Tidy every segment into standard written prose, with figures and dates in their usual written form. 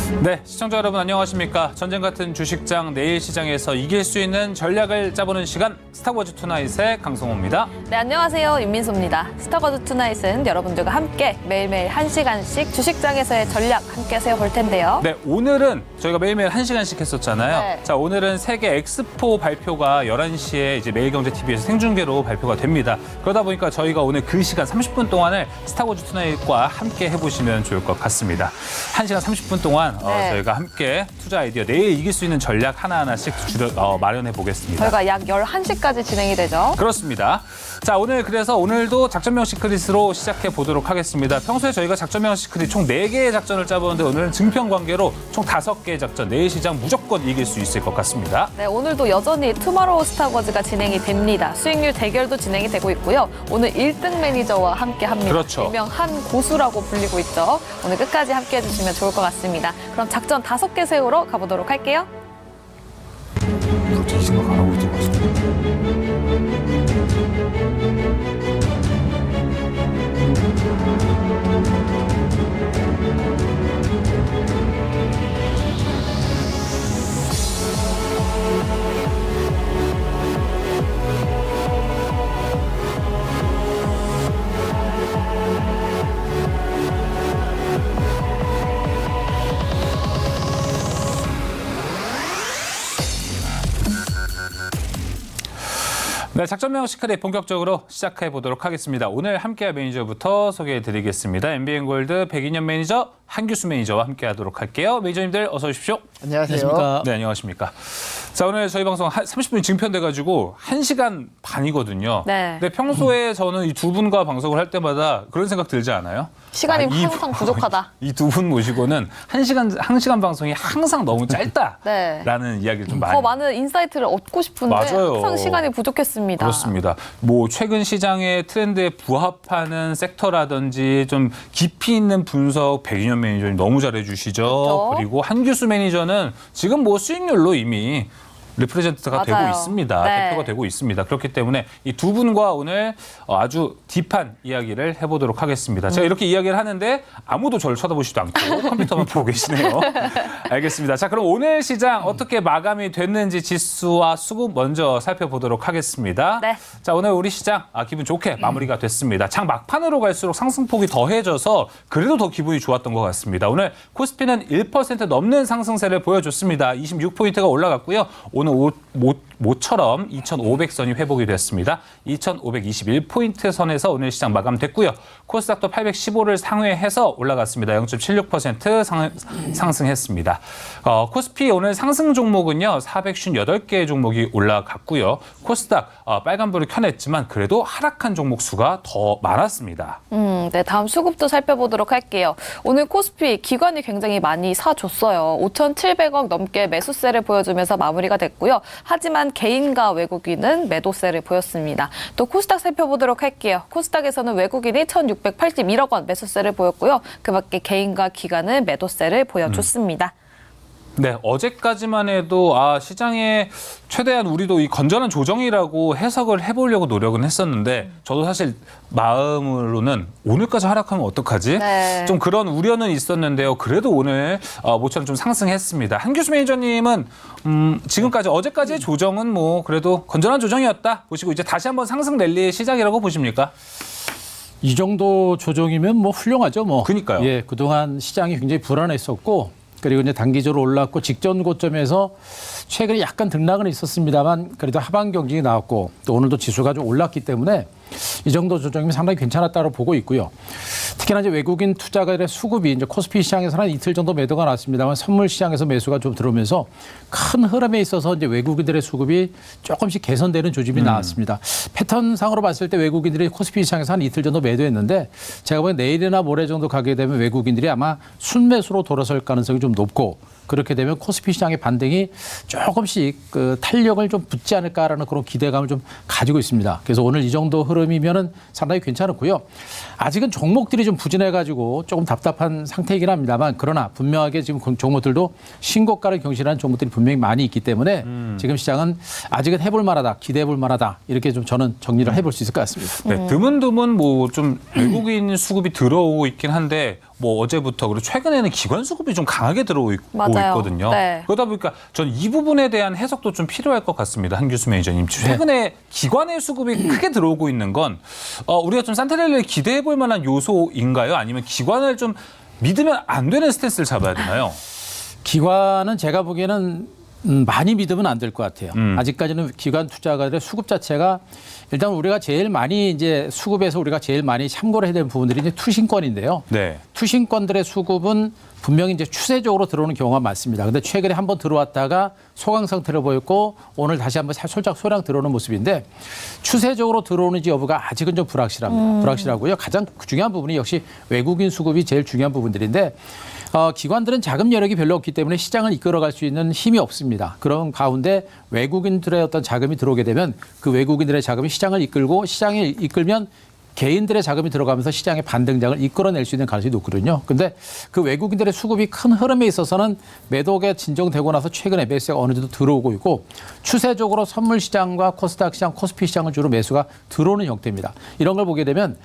네, 시청자 여러분 안녕하십니까? 전쟁 같은 주식장 내일 시장에서 이길 수 있는 전략을 짜보는 시간 스타워즈 투나잇의 강성호입니다. 네, 안녕하세요. 윤민수입니다. 스타워즈 투나잇은 여러분들과 함께 매일매일 1시간씩 주식장에서의 전략 함께 세워볼 텐데요. 네, 오늘은 저희가 매일매일 1시간씩 했었잖아요. 네. 자, 오늘은 세계 엑스포 발표가 11시에 이제 매일경제TV에서 생중계로 발표가 됩니다. 그러다 보니까 저희가 오늘 그 시간 30분 동안을 스타워즈 투나잇과 함께 해보시면 좋을 것 같습니다. 1시간 30분 동안 네. 저희가 함께 투자 아이디어 내일 이길 수 있는 전략 하나하나씩 마련해 보겠습니다. 저희가 약 11시까지 진행이 되죠. 그렇습니다. 자, 오늘도 작전명 시크릿으로 시작해 보도록 하겠습니다. 평소에 저희가 작전명 시크릿 총 4개의 작전을 짜보는데 오늘은 증평 관계로 총 5개의 작전, 내일 시장 무조건 이길 수 있을 것 같습니다. 네, 오늘도 여전히 투마로우 스타워즈가 진행이 됩니다. 수익률 대결도 진행이 되고 있고요. 오늘 1등 매니저와 함께 합니다. 그렇죠. 일명 한 고수라고 불리고 있죠. 오늘 끝까지 함께 해주시면 좋을 것 같습니다. 그럼 작전 5개 세우러 가보도록 할게요. 그렇게 생각 안 하고 있던 것 같습니다. 네, 작전명 시크릿 본격적으로 시작해 보도록 하겠습니다. 오늘 함께할 매니저부터 소개해 드리겠습니다. MBN골드 백인현 매니저, 한규수 매니저와 함께하도록 할게요. 매니저님들 어서 오십시오. 안녕하세요. 네, 안녕하십니까. 자, 오늘 저희 방송 30분이 증편돼가지고 1시간 반이거든요. 네. 근데 평소에 저는 이 두 분과 방송을 할 때마다 그런 생각 들지 않아요? 시간이 이 항상 부족하다. 이 두 분 모시고는 1시간 방송이 항상 너무 짧다라는 네. 이야기를 좀 많이. 더 많은 인사이트를 얻고 싶은데 맞아요. 항상 시간이 부족했습니다. 그렇습니다. 뭐 최근 시장의 트렌드에 부합하는 섹터라든지 좀 깊이 있는 분석 백인현 매니저님 너무 잘해주시죠. 그렇죠. 그리고 한규수 매니저는 지금 뭐 수익률로 이미 리프레젠트가 맞아요. 되고 있습니다. 네. 대표가 되고 있습니다. 그렇기 때문에 이 두 분과 오늘 아주 딥한 이야기를 해보도록 하겠습니다. 제가 이렇게 이야기를 하는데 아무도 저를 쳐다보시지도 않고 컴퓨터만 보고 계시네요. 알겠습니다. 자, 그럼 오늘 시장 어떻게 마감이 됐는지 지수와 수급 먼저 살펴보도록 하겠습니다. 네. 자, 오늘 우리 시장 기분 좋게 마무리가 됐습니다. 장 막판으로 갈수록 상승폭이 더해져서 그래도 더 기분이 좋았던 것 같습니다. 오늘 코스피는 1% 넘는 상승세를 보여줬습니다. 26포인트가 올라갔고요. 오늘 모처럼 2,500선이 회복이 됐습니다. 2,521포인트 선에서 오늘 시장 마감됐고요. 코스닥도 815를 상회해서 올라갔습니다. 0.76% 상승했습니다. 코스피 오늘 상승 종목은요. 458개의 종목이 올라갔고요. 코스닥 빨간불을 켜냈지만 그래도 하락한 종목 수가 더 많았습니다. 네, 다음 수급도 살펴보도록 할게요. 오늘 코스피 기관이 굉장히 많이 사줬어요. 5,700억 넘게 매수세를 보여주면서 마무리가 됐고요. 하지만 개인과 외국인은 매도세를 보였습니다. 또 코스닥 살펴보도록 할게요. 코스닥에서는 외국인이 1,681억 원 매수세를 보였고요. 그밖에 개인과 기관은 매도세를 보여줬습니다. 네, 어제까지만 해도 시장의 최대한 우리도 이 건전한 조정이라고 해석을 해보려고 노력은 했었는데 저도 사실 마음으로는 오늘까지 하락하면 어떡하지? 네. 좀 그런 우려는 있었는데요. 그래도 오늘 모처럼 좀 상승했습니다. 한규수 매니저님은 지금까지 어제까지의 조정은 뭐 그래도 건전한 조정이었다 보시고 이제 다시 한번 상승 랠리의 시작이라고 보십니까? 이 정도 조정이면 뭐 훌륭하죠. 뭐. 그러니까요. 예, 그동안 시장이 굉장히 불안했었고 그리고 이제 단기적으로 올랐고 직전 고점에서 최근에 약간 등락은 있었습니다만 그래도 하방 경직이 나왔고 또 오늘도 지수가 좀 올랐기 때문에 이 정도 조정이면 상당히 괜찮았다고 보고 있고요. 특히나 이제 외국인 투자가들의 수급이 이제 코스피 시장에서는 이틀 정도 매도가 났습니다만 선물 시장에서 매수가 좀 들어오면서 큰 흐름에 있어서 이제 외국인들의 수급이 조금씩 개선되는 조짐이 나왔습니다. 패턴상으로 봤을 때 외국인들이 코스피 시장에서 한 이틀 정도 매도했는데 제가 보기엔 내일이나 모레 정도 가게 되면 외국인들이 아마 순매수로 돌아설 가능성이 좀 높고 그렇게 되면 코스피 시장의 반등이 조금씩 그 탄력을 좀 붙지 않을까라는 그런 기대감을 좀 가지고 있습니다. 그래서 오늘 이 정도 흐름이면은 상당히 괜찮았고요. 아직은 종목들이 좀 부진해가지고 조금 답답한 상태이긴 합니다만 그러나 분명하게 지금 종목들도 신고가를 경신하는 종목들이 분명히 많이 있기 때문에 지금 시장은 아직은 해볼 만하다, 기대해볼 만하다 이렇게 좀 저는 정리를 해볼 수 있을 것 같습니다. 네, 드문드문 뭐 좀 외국인 수급이 들어오고 있긴 한데 뭐 어제부터 그리고 최근에는 기관 수급이 좀 강하게 들어오고 맞아요. 있거든요. 네. 그러다 보니까 전 이 부분에 대한 해석도 좀 필요할 것 같습니다. 한규수 매니저님. 최근에 기관의 수급이 크게 들어오고 있는 건 우리가 좀 산타렐리를 기대해 볼 만한 요소인가요? 아니면 기관을 좀 믿으면 안 되는 스탠스를 잡아야 되나요? 기관은 제가 보기에는 많이 믿으면 안 될 것 같아요. 아직까지는 기관 투자가들의 수급 자체가 일단 우리가 제일 많이 이제 수급에서 우리가 제일 많이 참고를 해야 되는 부분들이 이제 투신권인데요. 네. 투신권들의 수급은 분명히 이제 추세적으로 들어오는 경우가 많습니다. 근데 최근에 한번 들어왔다가 소강 상태를 보였고 오늘 다시 한번 살짝 소량 들어오는 모습인데 추세적으로 들어오는지 여부가 아직은 좀 불확실합니다. 불확실하고요. 가장 중요한 부분이 역시 외국인 수급이 제일 중요한 부분들인데 기관들은 자금 여력이 별로 없기 때문에 시장을 이끌어갈 수 있는 힘이 없습니다. 그런 가운데 외국인들의 어떤 자금이 들어오게 되면 그 외국인들의 자금이 시장을 이끌고 시장을 이끌면 개인들의 자금이 들어가면서 시장의 반등장을 이끌어낼 수 있는 가능성이 높거든요. 근데 그 외국인들의 수급이 큰 흐름에 있어서는 매도가 진정되고 나서 최근에 매수가 어느 정도 들어오고 있고 추세적으로 선물 시장과 코스닥 시장, 코스피 시장을 주로 매수가 들어오는 형태입니다. 이런 걸 보게 되면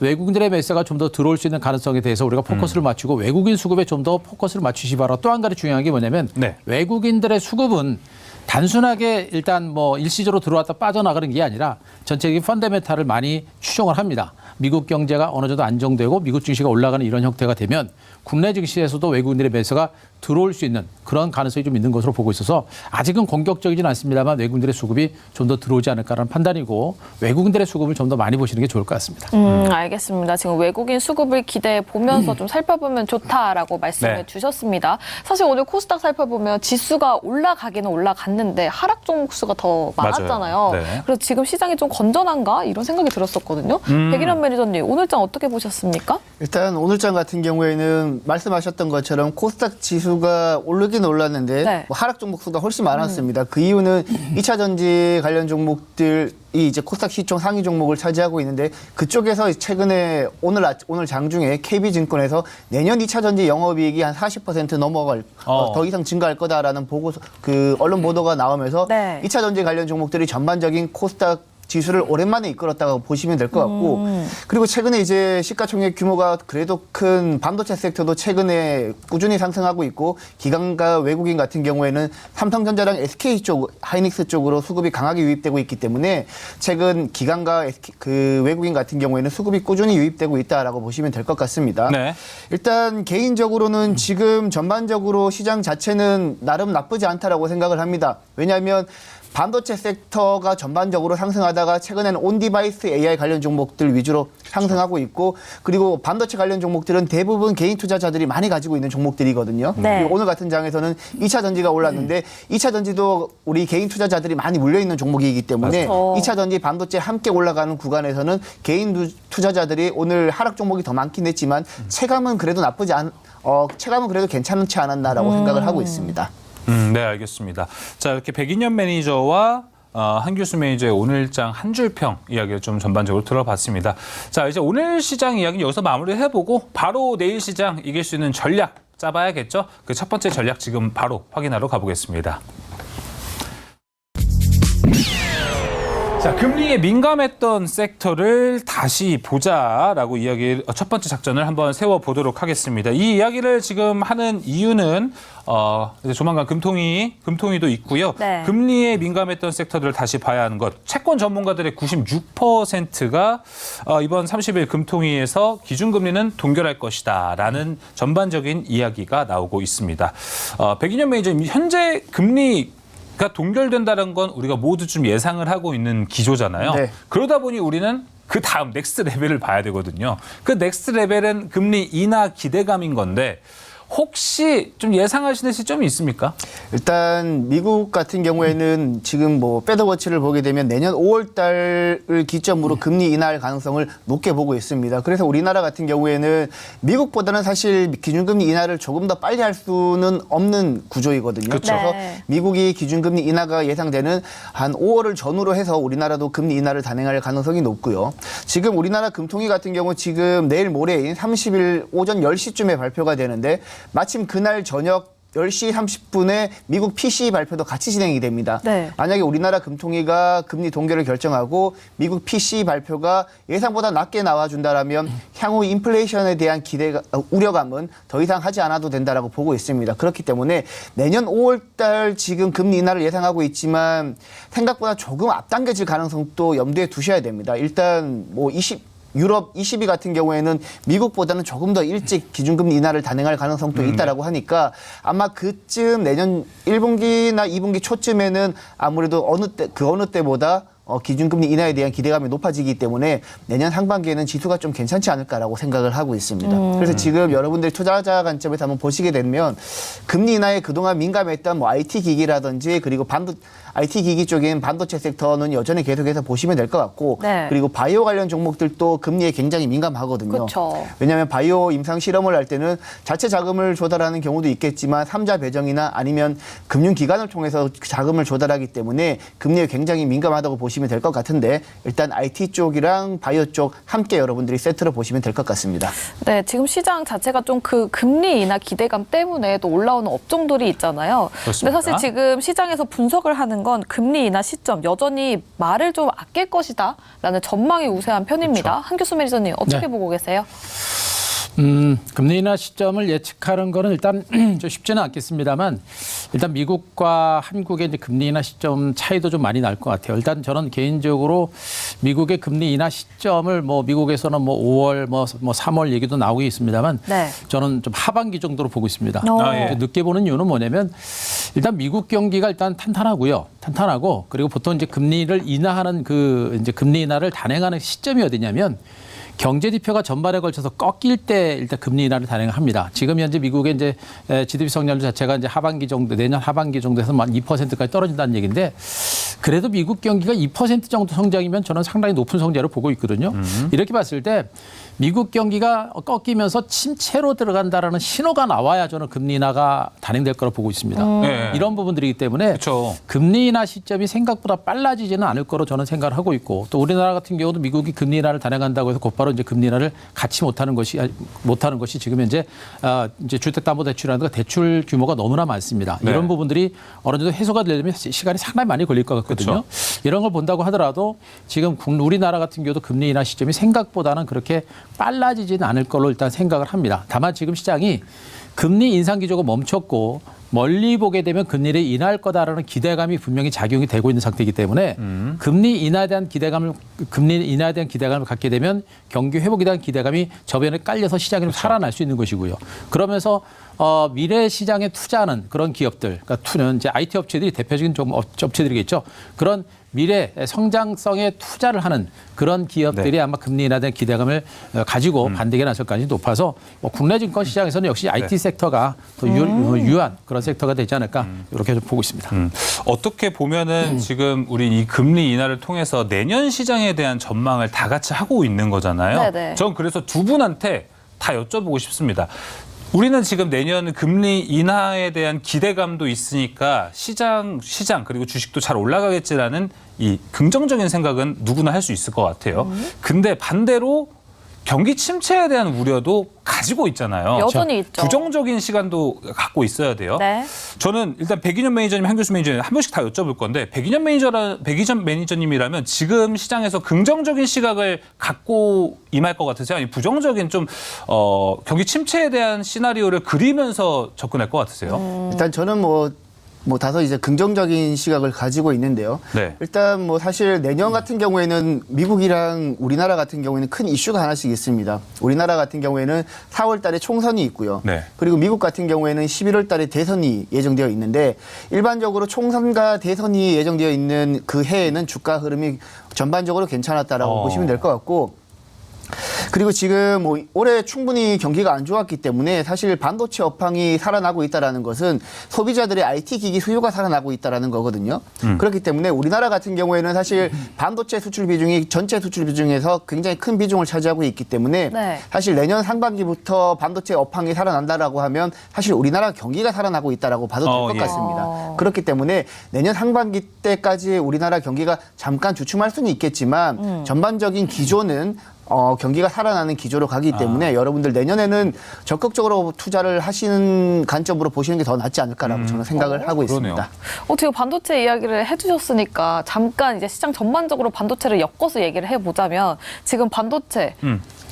외국인들의 매수가 좀 더 들어올 수 있는 가능성에 대해서 우리가 포커스를 맞추고 외국인 수급에 좀 더 포커스를 맞추시 바라. 또 한 가지 중요한 게 뭐냐면 네. 외국인들의 수급은 단순하게 일단 뭐 일시적으로 들어왔다 빠져나가는 게 아니라 전체적인 펀더멘탈을 많이 추종을 합니다. 미국 경제가 어느 정도 안정되고 미국 증시가 올라가는 이런 형태가 되면 국내 증시에서도 외국인들의 매수가 들어올 수 있는 그런 가능성이 좀 있는 것으로 보고 있어서 아직은 공격적이진 않습니다만 외국인들의 수급이 좀 더 들어오지 않을까라는 판단이고 외국인들의 수급을 좀 더 많이 보시는 게 좋을 것 같습니다. 알겠습니다. 지금 외국인 수급을 기대해 보면서 좀 살펴보면 좋다라고 말씀을 네. 주셨습니다. 사실 오늘 코스닥 살펴보면 지수가 올라가기는 올라갔는데 하락 종목 수가 더 많았잖아요. 맞아요. 네. 그래서 지금 시장이 좀 건전한가 이런 생각이 들었었거든요. 백일환 매니저님 오늘장 어떻게 보셨습니까? 일단 오늘장 같은 경우에는 말씀하셨던 것처럼 코스닥 지수가 오르긴 올랐는데 네. 뭐 하락 종목 수가 훨씬 많았습니다. 그 이유는 2차 전지 관련 종목들이 이제 코스닥 시총 상위 종목을 차지하고 있는데 그쪽에서 최근에 오늘 장중에 KB증권에서 내년 2차 전지 영업이익이 한 40% 넘어갈 더 이상 증가할 거다라는 보고서 그 언론 보도가 나오면서 네. 2차 전지 관련 종목들이 전반적인 코스닥 지수를 오랜만에 이끌었다고 보시면 될 것 같고 그리고 최근에 이제 시가총액 규모가 그래도 큰 반도체 섹터도 최근에 꾸준히 상승하고 있고 기관과 외국인 같은 경우에는 삼성전자랑 SK 쪽, 하이닉스 쪽으로 수급이 강하게 유입되고 있기 때문에 최근 기관과 그 외국인 같은 경우에는 수급이 꾸준히 유입되고 있다라고 보시면 될 것 같습니다. 네. 일단 개인적으로는 지금 전반적으로 시장 자체는 나름 나쁘지 않다라고 생각을 합니다. 왜냐하면 반도체 섹터가 전반적으로 상승하다가 최근에는 온디바이스 AI 관련 종목들 위주로 상승하고 있고 그리고 반도체 관련 종목들은 대부분 개인 투자자들이 많이 가지고 있는 종목들이거든요. 네. 그리고 오늘 같은 장에서는 2차 전지가 올랐는데 2차 전지도 우리 개인 투자자들이 많이 몰려있는 종목이기 때문에 맞아요. 2차 전지 반도체 함께 올라가는 구간에서는 개인 투자자들이 오늘 하락 종목이 더 많긴 했지만 체감은 그래도 체감은 그래도 괜찮지 않았나라고 생각을 하고 있습니다. 네, 알겠습니다. 자, 이렇게 백인현 매니저와 한규수 매니저의 오늘장 한 줄평 이야기를 좀 전반적으로 들어봤습니다. 자, 이제 오늘 시장 이야기는 여기서 마무리를 해보고 바로 내일 시장 이길 수 있는 전략 짜봐야겠죠? 그 첫 번째 전략 지금 바로 확인하러 가보겠습니다. 자, 금리에 민감했던 섹터를 다시 보자라고 첫 번째 작전을 한번 세워보도록 하겠습니다. 이 이야기를 지금 하는 이유는 이제 조만간 금통위도 있고요. 네. 금리에 민감했던 섹터들을 다시 봐야 하는 것. 채권 전문가들의 96%가 이번 30일 금통위에서 기준금리는 동결할 것이다라는 전반적인 이야기가 나오고 있습니다. 백인현 매니저님, 현재 금리 가 동결된다는 건 우리가 모두 좀 예상을 하고 있는 기조잖아요. 네. 그러다 보니 우리는 그 다음 넥스트 레벨을 봐야 되거든요. 그 넥스트 레벨은 금리 인하 기대감인 건데 혹시 좀 예상하시는 시점이 있습니까? 일단 미국 같은 경우에는 지금 뭐 패드워치를 보게 되면 내년 5월 달을 기점으로 금리 인하할 가능성을 높게 보고 있습니다. 그래서 우리나라 같은 경우에는 미국보다는 사실 기준금리 인하를 조금 더 빨리 할 수는 없는 구조이거든요. 그렇죠. 그래서 네. 미국이 기준금리 인하가 예상되는 한 5월을 전후로 해서 우리나라도 금리 인하를 단행할 가능성이 높고요. 지금 우리나라 금통위 같은 경우 지금 내일 모레인 30일 오전 10시쯤에 발표가 되는데 마침 그날 저녁 10시 30분에 미국 PCE 발표도 같이 진행이 됩니다. 네. 만약에 우리나라 금통위가 금리 동결을 결정하고 미국 PCE 발표가 예상보다 낮게 나와준다라면 향후 인플레이션에 대한 우려감은 더 이상 하지 않아도 된다라고 보고 있습니다. 그렇기 때문에 내년 5월 달 지금 금리 인하를 예상하고 있지만 생각보다 조금 앞당겨질 가능성도 염두에 두셔야 됩니다. 일단 뭐 유럽 ECB 같은 경우에는 미국보다는 조금 더 일찍 기준금리 인하를 단행할 가능성도 있다라고 하니까 아마 그쯤 내년 1분기나 2분기 초쯤에는 아무래도 어느 때보다 기준금리 인하에 대한 기대감이 높아지기 때문에 내년 상반기에는 지수가 좀 괜찮지 않을까라고 생각을 하고 있습니다. 그래서 지금 여러분들이 투자자 관점에서 한번 보시게 되면 금리 인하에 그동안 민감했던 뭐 IT 기기라든지 그리고 IT 기기 쪽인 반도체 섹터는 여전히 계속해서 보시면 될 것 같고 네. 그리고 바이오 관련 종목들도 금리에 굉장히 민감하거든요. 그렇죠. 왜냐하면 바이오 임상 실험을 할 때는 자체 자금을 조달하는 경우도 있겠지만 3자 배정이나 아니면 금융기관을 통해서 자금을 조달하기 때문에 금리에 굉장히 민감하다고 보시면 될 것 같은데 일단 IT 쪽이랑 바이오 쪽 함께 여러분들이 세트로 보시면 될 것 같습니다. 네, 지금 시장 자체가 좀 그 금리 인하 기대감 때문에 또 올라오는 업종들이 있잖아요. 그렇습니다. 근데 사실 지금 시장에서 분석을 하는 건 금리 인하 시점 여전히 말을 좀 아낄 것이다라는 전망이 우세한 편입니다. 그렇죠. 한교수 매니저님 어떻게 네. 보고 계세요? 금리 인하 시점을 예측하는 거는 일단 좀 쉽지는 않겠습니다만 일단 미국과 한국의 이제 금리 인하 시점 차이도 좀 많이 날 것 같아요. 일단 저는 개인적으로 미국의 금리 인하 시점을 뭐 미국에서는 뭐 5월 뭐 3월 얘기도 나오고 있습니다만 네. 저는 좀 하반기 정도로 보고 있습니다. 예. 늦게 보는 이유는 뭐냐면 일단 미국 경기가 일단 탄탄하고요. 탄탄하고 그리고 보통 이제 금리를 인하하는 그 이제 금리 인하를 단행하는 시점이 어디냐면 경제 지표가 전반에 걸쳐서 꺾일 때 일단 금리 인하를 단행합니다. 지금 현재 미국의 이제 GDP 성장률 자체가 이제 하반기 정도 내년 하반기 정도에서 만 2%까지 떨어진다는 얘기인데 그래도 미국 경기가 2% 정도 성장이면 저는 상당히 높은 성장을 보고 있거든요. 이렇게 봤을 때 미국 경기가 꺾이면서 침체로 들어간다라는 신호가 나와야 저는 금리 인하가 단행될 거라고 보고 있습니다. 네. 이런 부분들이기 때문에 그렇죠. 금리 인하 시점이 생각보다 빨라지지는 않을 거로 저는 생각을 하고 있고 또 우리나라 같은 경우도 미국이 금리 인하를 단행한다고 해서 곧바로 이제 금리 인하를 같이 못하는 것이 지금 현재 이제 주택담보대출이라든가 대출 규모가 너무나 많습니다. 네. 이런 부분들이 어느 정도 해소가 되려면 시간이 상당히 많이 걸릴 것 같거든요. 이런 걸 본다고 하더라도 지금 우리나라 같은 경우도 금리 인하 시점이 생각보다는 그렇게 빨라지지는 않을 걸로 일단 생각을 합니다. 다만 지금 시장이 금리 인상 기조가 멈췄고 멀리 보게 되면 금리를 인하할 거다라는 기대감이 분명히 작용이 되고 있는 상태이기 때문에 금리 인하에 대한 기대감을 갖게 되면 경기 회복에 대한 기대감이 저변에 깔려서 시장이 좀 살아날 수 있는 것이고요. 그러면서 미래 시장에 투자하는 그런 기업들, 그러니까 이제 IT 업체들이 대표적인 좀 업체들이겠죠. 그런 미래 성장성에 투자를 하는 그런 기업들이 아마 금리 인하에 대한 기대감을 가지고 반등에 나설 가능성이 높아서 국내 증권 시장에서는 역시 IT 섹터가 더 유한 그런 섹터가 되지 않을까 이렇게 좀 보고 있습니다. 어떻게 보면은 지금 우리 이 금리 인하를 통해서 내년 시장에 대한 전망을 다 같이 하고 있는 거잖아요. 네네. 전 그래서 두 분한테 다 여쭤보고 싶습니다. 우리는 지금 내년 금리 인하에 대한 기대감도 있으니까 시장 그리고 주식도 잘 올라가겠지라는 이 긍정적인 생각은 누구나 할 수 있을 것 같아요. 근데 반대로 경기 침체에 대한 우려도 가지고 있잖아요. 여전히 있죠. 부정적인 시간도 갖고 있어야 돼요. 네. 저는 일단 백인현 매니저님, 한교수 매니저님 한 번씩 다 여쭤볼 건데 백인현 매니저님이라면 지금 시장에서 긍정적인 시각을 갖고 임할 것 같으세요? 아니면 부정적인 좀 경기 침체에 대한 시나리오를 그리면서 접근할 것 같으세요? 일단 저는 뭐 다소 이제 긍정적인 시각을 가지고 있는데요. 네. 일단 뭐 사실 내년 같은 경우에는 미국이랑 우리나라 같은 경우에는 큰 이슈가 하나씩 있습니다. 우리나라 같은 경우에는 4월 달에 총선이 있고요. 네. 그리고 미국 같은 경우에는 11월 달에 대선이 예정되어 있는데 일반적으로 총선과 대선이 예정되어 있는 그 해에는 주가 흐름이 전반적으로 괜찮았다라고 보시면 될 것 같고 그리고 지금 뭐 올해 충분히 경기가 안 좋았기 때문에 사실 반도체 업황이 살아나고 있다라는 것은 소비자들의 IT 기기 수요가 살아나고 있다라는 거거든요. 그렇기 때문에 우리나라 같은 경우에는 사실 반도체 수출 비중이 전체 수출 비중에서 굉장히 큰 비중을 차지하고 있기 때문에 네. 사실 내년 상반기부터 반도체 업황이 살아난다라고 하면 사실 우리나라 경기가 살아나고 있다라고 봐도 될 것 예. 같습니다. 그렇기 때문에 내년 상반기 때까지 우리나라 경기가 잠깐 주춤할 수는 있겠지만 전반적인 기조는 경기가 살아나는 기조로 가기 때문에 여러분들 내년에는 적극적으로 투자를 하시는 관점으로 보시는 게 더 낫지 않을까라고 저는 생각을 하고 그러네요. 있습니다. 지금 반도체 이야기를 해주셨으니까 잠깐 이제 시장 전반적으로 반도체를 엮어서 얘기를 해보자면 지금 반도체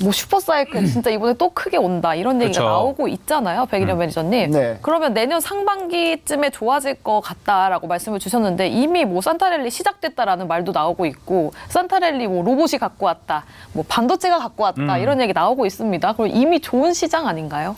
뭐 슈퍼사이클 진짜 이번에 또 크게 온다 이런 얘기가 그쵸. 나오고 있잖아요. 백일현 매니저님. 네. 그러면 내년 상반기쯤에 좋아질 것 같다라고 말씀을 주셨는데 이미 뭐 산타랠리 시작됐다라는 말도 나오고 있고 산타랠리 뭐 로봇이 갖고 왔다, 뭐 반도체가 갖고 왔다 이런 얘기 나오고 있습니다. 그럼 이미 좋은 시장 아닌가요?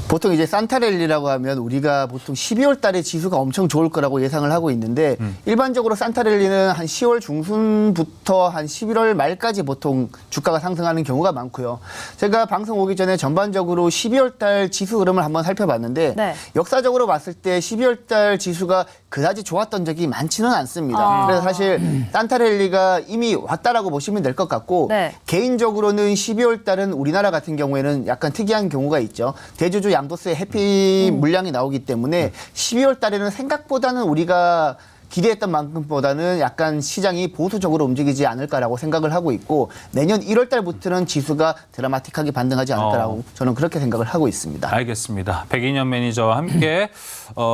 보통 이제 산타랠리라고 하면 우리가 보통 12월 달에 지수가 엄청 좋을 거라고 예상을 하고 있는데 일반적으로 산타랠리는 한 10월 중순부터 한 11월 말까지 보통 주가가 상승하는 경우가 많고요. 제가 방송 오기 전에 전반적으로 12월 달 지수 흐름을 한번 살펴봤는데 네. 역사적으로 봤을 때 12월 달 지수가 그다지 좋았던 적이 많지는 않습니다. 그래서 사실 산타랠리가 이미 왔다라고 보시면 될 것 같고 네. 개인적으로는 12월 달은 우리나라 같은 경우에는 약간 특이한 경우가 있죠. 대주주 양도세 해피 물량이 나오기 때문에 12월 달에는 생각보다는 우리가 기대했던 만큼보다는 약간 시장이 보수적으로 움직이지 않을까라고 생각을 하고 있고 내년 1월 달부터는 지수가 드라마틱하게 반등하지 않을까라고 저는 그렇게 생각을 하고 있습니다. 알겠습니다. 백인현 매니저와 함께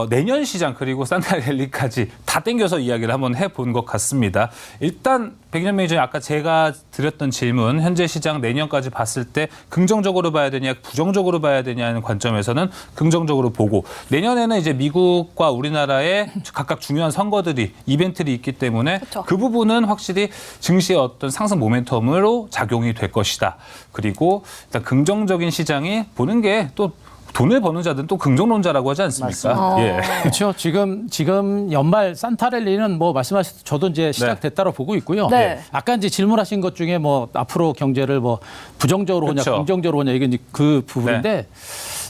내년 시장 그리고 산타랠리까지 다 땡겨서 이야기를 한번 해본 것 같습니다. 일단 백인현 매니저님 아까 제가 드렸던 질문 현재 시장 내년까지 봤을 때 긍정적으로 봐야 되냐 부정적으로 봐야 되냐는 관점에서는 긍정적으로 보고 내년에는 이제 미국과 우리나라의 각각 중요한 선거들이 이벤트들이 있기 때문에 그쵸. 그 부분은 확실히 증시의 어떤 상승 모멘텀으로 작용이 될 것이다. 그리고 일단 긍정적인 시장이 보는 게 또 돈을 버는 자들은 또 긍정론자라고 하지 않습니까? 예. 그렇죠. 지금 연말 산타랠리는 뭐 말씀하신 저도 이제 시작됐다고 보고 있고요. 네. 아까 이제 질문하신 것 중에 뭐 앞으로 경제를 뭐 부정적으로 보냐 그렇죠. 긍정적으로 보냐 이게 이제 그 부분인데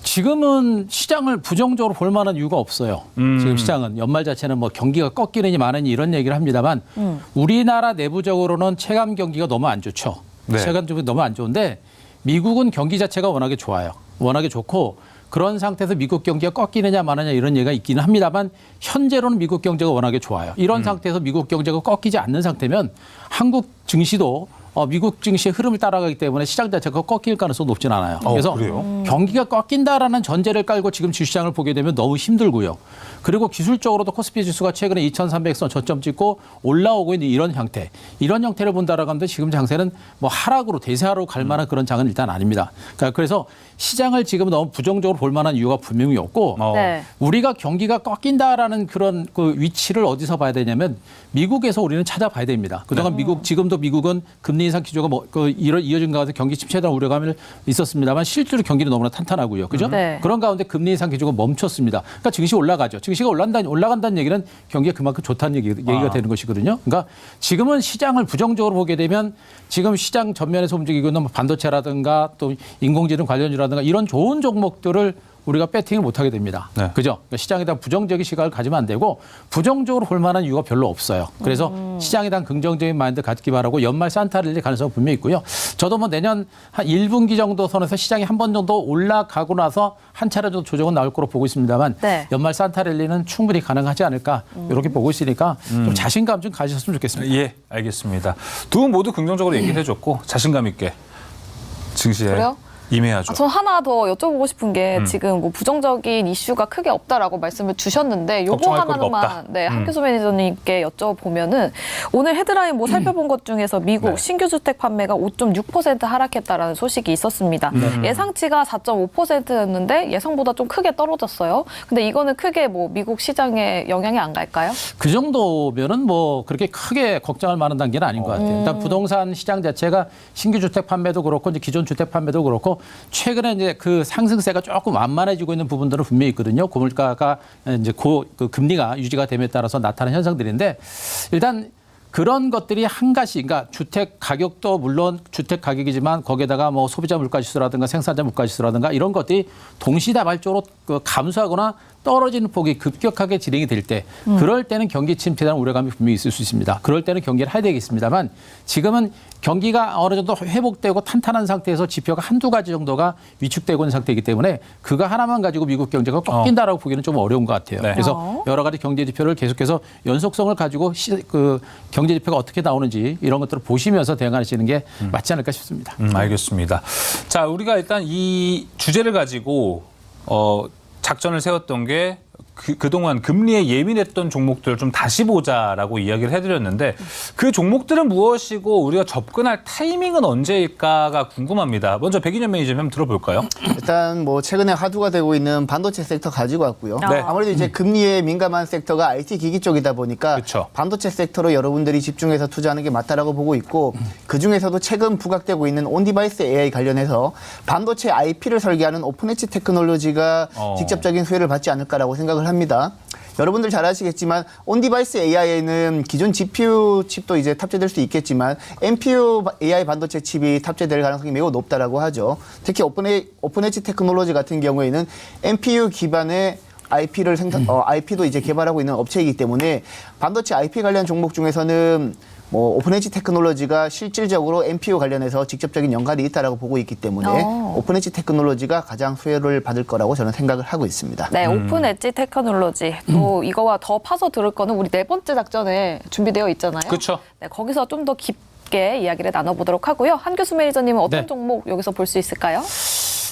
지금은 시장을 부정적으로 볼 만한 이유가 없어요. 지금 시장은 연말 자체는 뭐 경기가 꺾이느니 마느니 이런 얘기를 합니다만 우리나라 내부적으로는 체감 경기가 너무 안 좋죠. 네. 체감 경기 너무 안 좋은데 미국은 경기 자체가 워낙에 좋아요. 워낙에 좋고 그런 상태에서 미국 경기가 꺾이느냐 마느냐 이런 얘기가 있기는 합니다만 현재로는 미국 경제가 워낙에 좋아요. 이런 상태에서 미국 경제가 꺾이지 않는 상태면 한국 증시도 미국 증시의 흐름을 따라가기 때문에 시장 자체가 꺾일 가능성이 높진 않아요. 그래서 그래요? 경기가 꺾인다라는 전제를 깔고 지금 주시장을 보게 되면 너무 힘들고요. 그리고 기술적으로도 코스피 지수가 최근에 2,300선 저점 찍고 올라오고 있는 이런 형태. 이런 형태를 본다라고 하는데 지금 장세는 뭐 하락으로 대세하로 갈 만한 그런 장은 일단 아닙니다. 그러니까 그래서 시장을 지금 너무 부정적으로 볼 만한 이유가 분명히 없고 네. 우리가 경기가 꺾인다라는 그런 그 위치를 어디서 봐야 되냐면 미국에서 우리는 찾아봐야 됩니다. 그동안 지금도 미국은 금리 인상 기조가 이어진 가운데 경기 침체에 우려감이 있었습니다.만 실제로 경기는 너무나 탄탄하고요. 그죠? 네. 그런 가운데 금리 인상 기조가 멈췄습니다. 그러니까 증시 올라가죠. 증시가 올라간다는 얘기는 경기가 그만큼 좋다는 얘기가 되는 것이거든요. 그러니까 지금은 시장을 부정적으로 보게 되면 지금 시장 전면에서 움직이고 있는 반도체라든가 또 인공지능 관련주라든가 이런 좋은 종목들을 우리가 배팅을 못하게 됩니다. 네. 그죠? 그러니까 시장에 대한 부정적인 시각을 가지면 안 되고 부정적으로 볼 만한 이유가 별로 없어요. 그래서 시장에 대한 긍정적인 마인드 갖기 바라고 연말 산타랠리 가능성은 분명히 있고요. 저도 뭐 내년 한 1분기 정도 선에서 시장이 한 번 정도 올라가고 나서 한 차례 정도 조정은 나올 거로 보고 있습니다만 네. 연말 산타랠리는 충분히 가능하지 않을까 이렇게 보고 있으니까 좀 자신감 좀 가지셨으면 좋겠습니다. 예, 알겠습니다. 두 분 모두 긍정적으로 얘기를 해줬고 자신감 있게 증시에 그래요? 임해야죠. 전 하나 더 여쭤보고 싶은 게 지금 뭐 부정적인 이슈가 크게 없다라고 말씀을 주셨는데 요거 걱정할 것도 없다. 하나만 한교수 매니저님께 여쭤보면은 오늘 헤드라인 뭐 살펴본 것 중에서 미국 네. 신규 주택 판매가 5.6% 하락했다라는 소식이 있었습니다. 예상치가 4.5%였는데 예상보다 좀 크게 떨어졌어요. 근데 이거는 크게 뭐 미국 시장에 영향이 안 갈까요? 그 정도면은 뭐 그렇게 크게 걱정할 만한 단계는 아닌 것 같아요. 일단 부동산 시장 자체가 신규 주택 판매도 그렇고 이제 기존 주택 판매도 그렇고 최근에 이제 그 상승세가 조금 완만해지고 있는 부분들은 분명히 있거든요. 고물가가 이제 그 금리가 유지가 됨에 따라서 나타나는 현상들인데 일단 그런 것들이 한 가지, 그러니까 주택 가격도 물론 주택 가격이지만 거기에다가 뭐 소비자 물가 지수라든가 생산자 물가 지수라든가 이런 것들이 동시다발적으로 감소하거나 떨어지는 폭이 급격하게 진행이 될 때 그럴 때는 경기 침체에 대한 우려감이 분명히 있을 수 있습니다. 그럴 때는 경계를 해야 되겠습니다만 지금은 경기가 어느 정도 회복되고 탄탄한 상태에서 지표가 한두 가지 정도가 위축되고 있는 상태이기 때문에 그거 하나만 가지고 미국 경제가 꺾인다라고 보기는 좀 어려운 것 같아요. 네. 그래서 여러 가지 경제 지표를 계속해서 연속성을 가지고 그 경제 지표가 어떻게 나오는지 이런 것들을 보시면서 대응하시는 게 맞지 않을까 싶습니다. 알겠습니다. 자, 우리가 일단 이 주제를 가지고 작전을 세웠던 게 그동안 금리에 예민했던 종목들을 좀 다시 보자라고 이야기를 해드렸는데 그 종목들은 무엇이고 우리가 접근할 타이밍은 언제일까가 궁금합니다. 먼저 백인현 매니저님 한번 들어볼까요? 일단 뭐 최근에 화두가 되고 있는 반도체 섹터 가지고 왔고요. 네. 아무래도 이제 금리에 민감한 섹터가 IT 기기 쪽이다 보니까 그쵸. 반도체 섹터로 여러분들이 집중해서 투자하는 게 맞다라고 보고 있고 그 중에서도 최근 부각되고 있는 온디바이스 AI 관련해서 반도체 IP를 설계하는 오픈엣지 테크놀로지가 직접적인 수혜를 받지 않을까라고 생각을 합니다. 여러분들 잘 아시겠지만 온디바이스 AI에는 기존 GPU 칩도 이제 탑재될 수 있겠지만 NPU AI 반도체 칩이 탑재될 가능성이 매우 높다라고 하죠. 특히 오픈엣지 테크놀로지 같은 경우에는 NPU 기반의 IP도 이제 개발하고 있는 업체이기 때문에 반도체 IP 관련 종목 중에서는 뭐 오픈엣지 테크놀로지가 실질적으로 NPU 관련해서 직접적인 연관이 있다라고 보고 있기 때문에 오픈엣지 테크놀로지가 가장 수혜를 받을 거라고 저는 생각을 하고 있습니다. 네, 오픈 엣지 테크놀로지. 또 이거와 더 파서 들을 거는 우리 네 번째 작전에 준비되어 있잖아요. 그렇죠. 네, 거기서 좀 더 깊게 이야기를 나눠보도록 하고요. 한교수 매니저님은 어떤 네. 종목 여기서 볼 수 있을까요?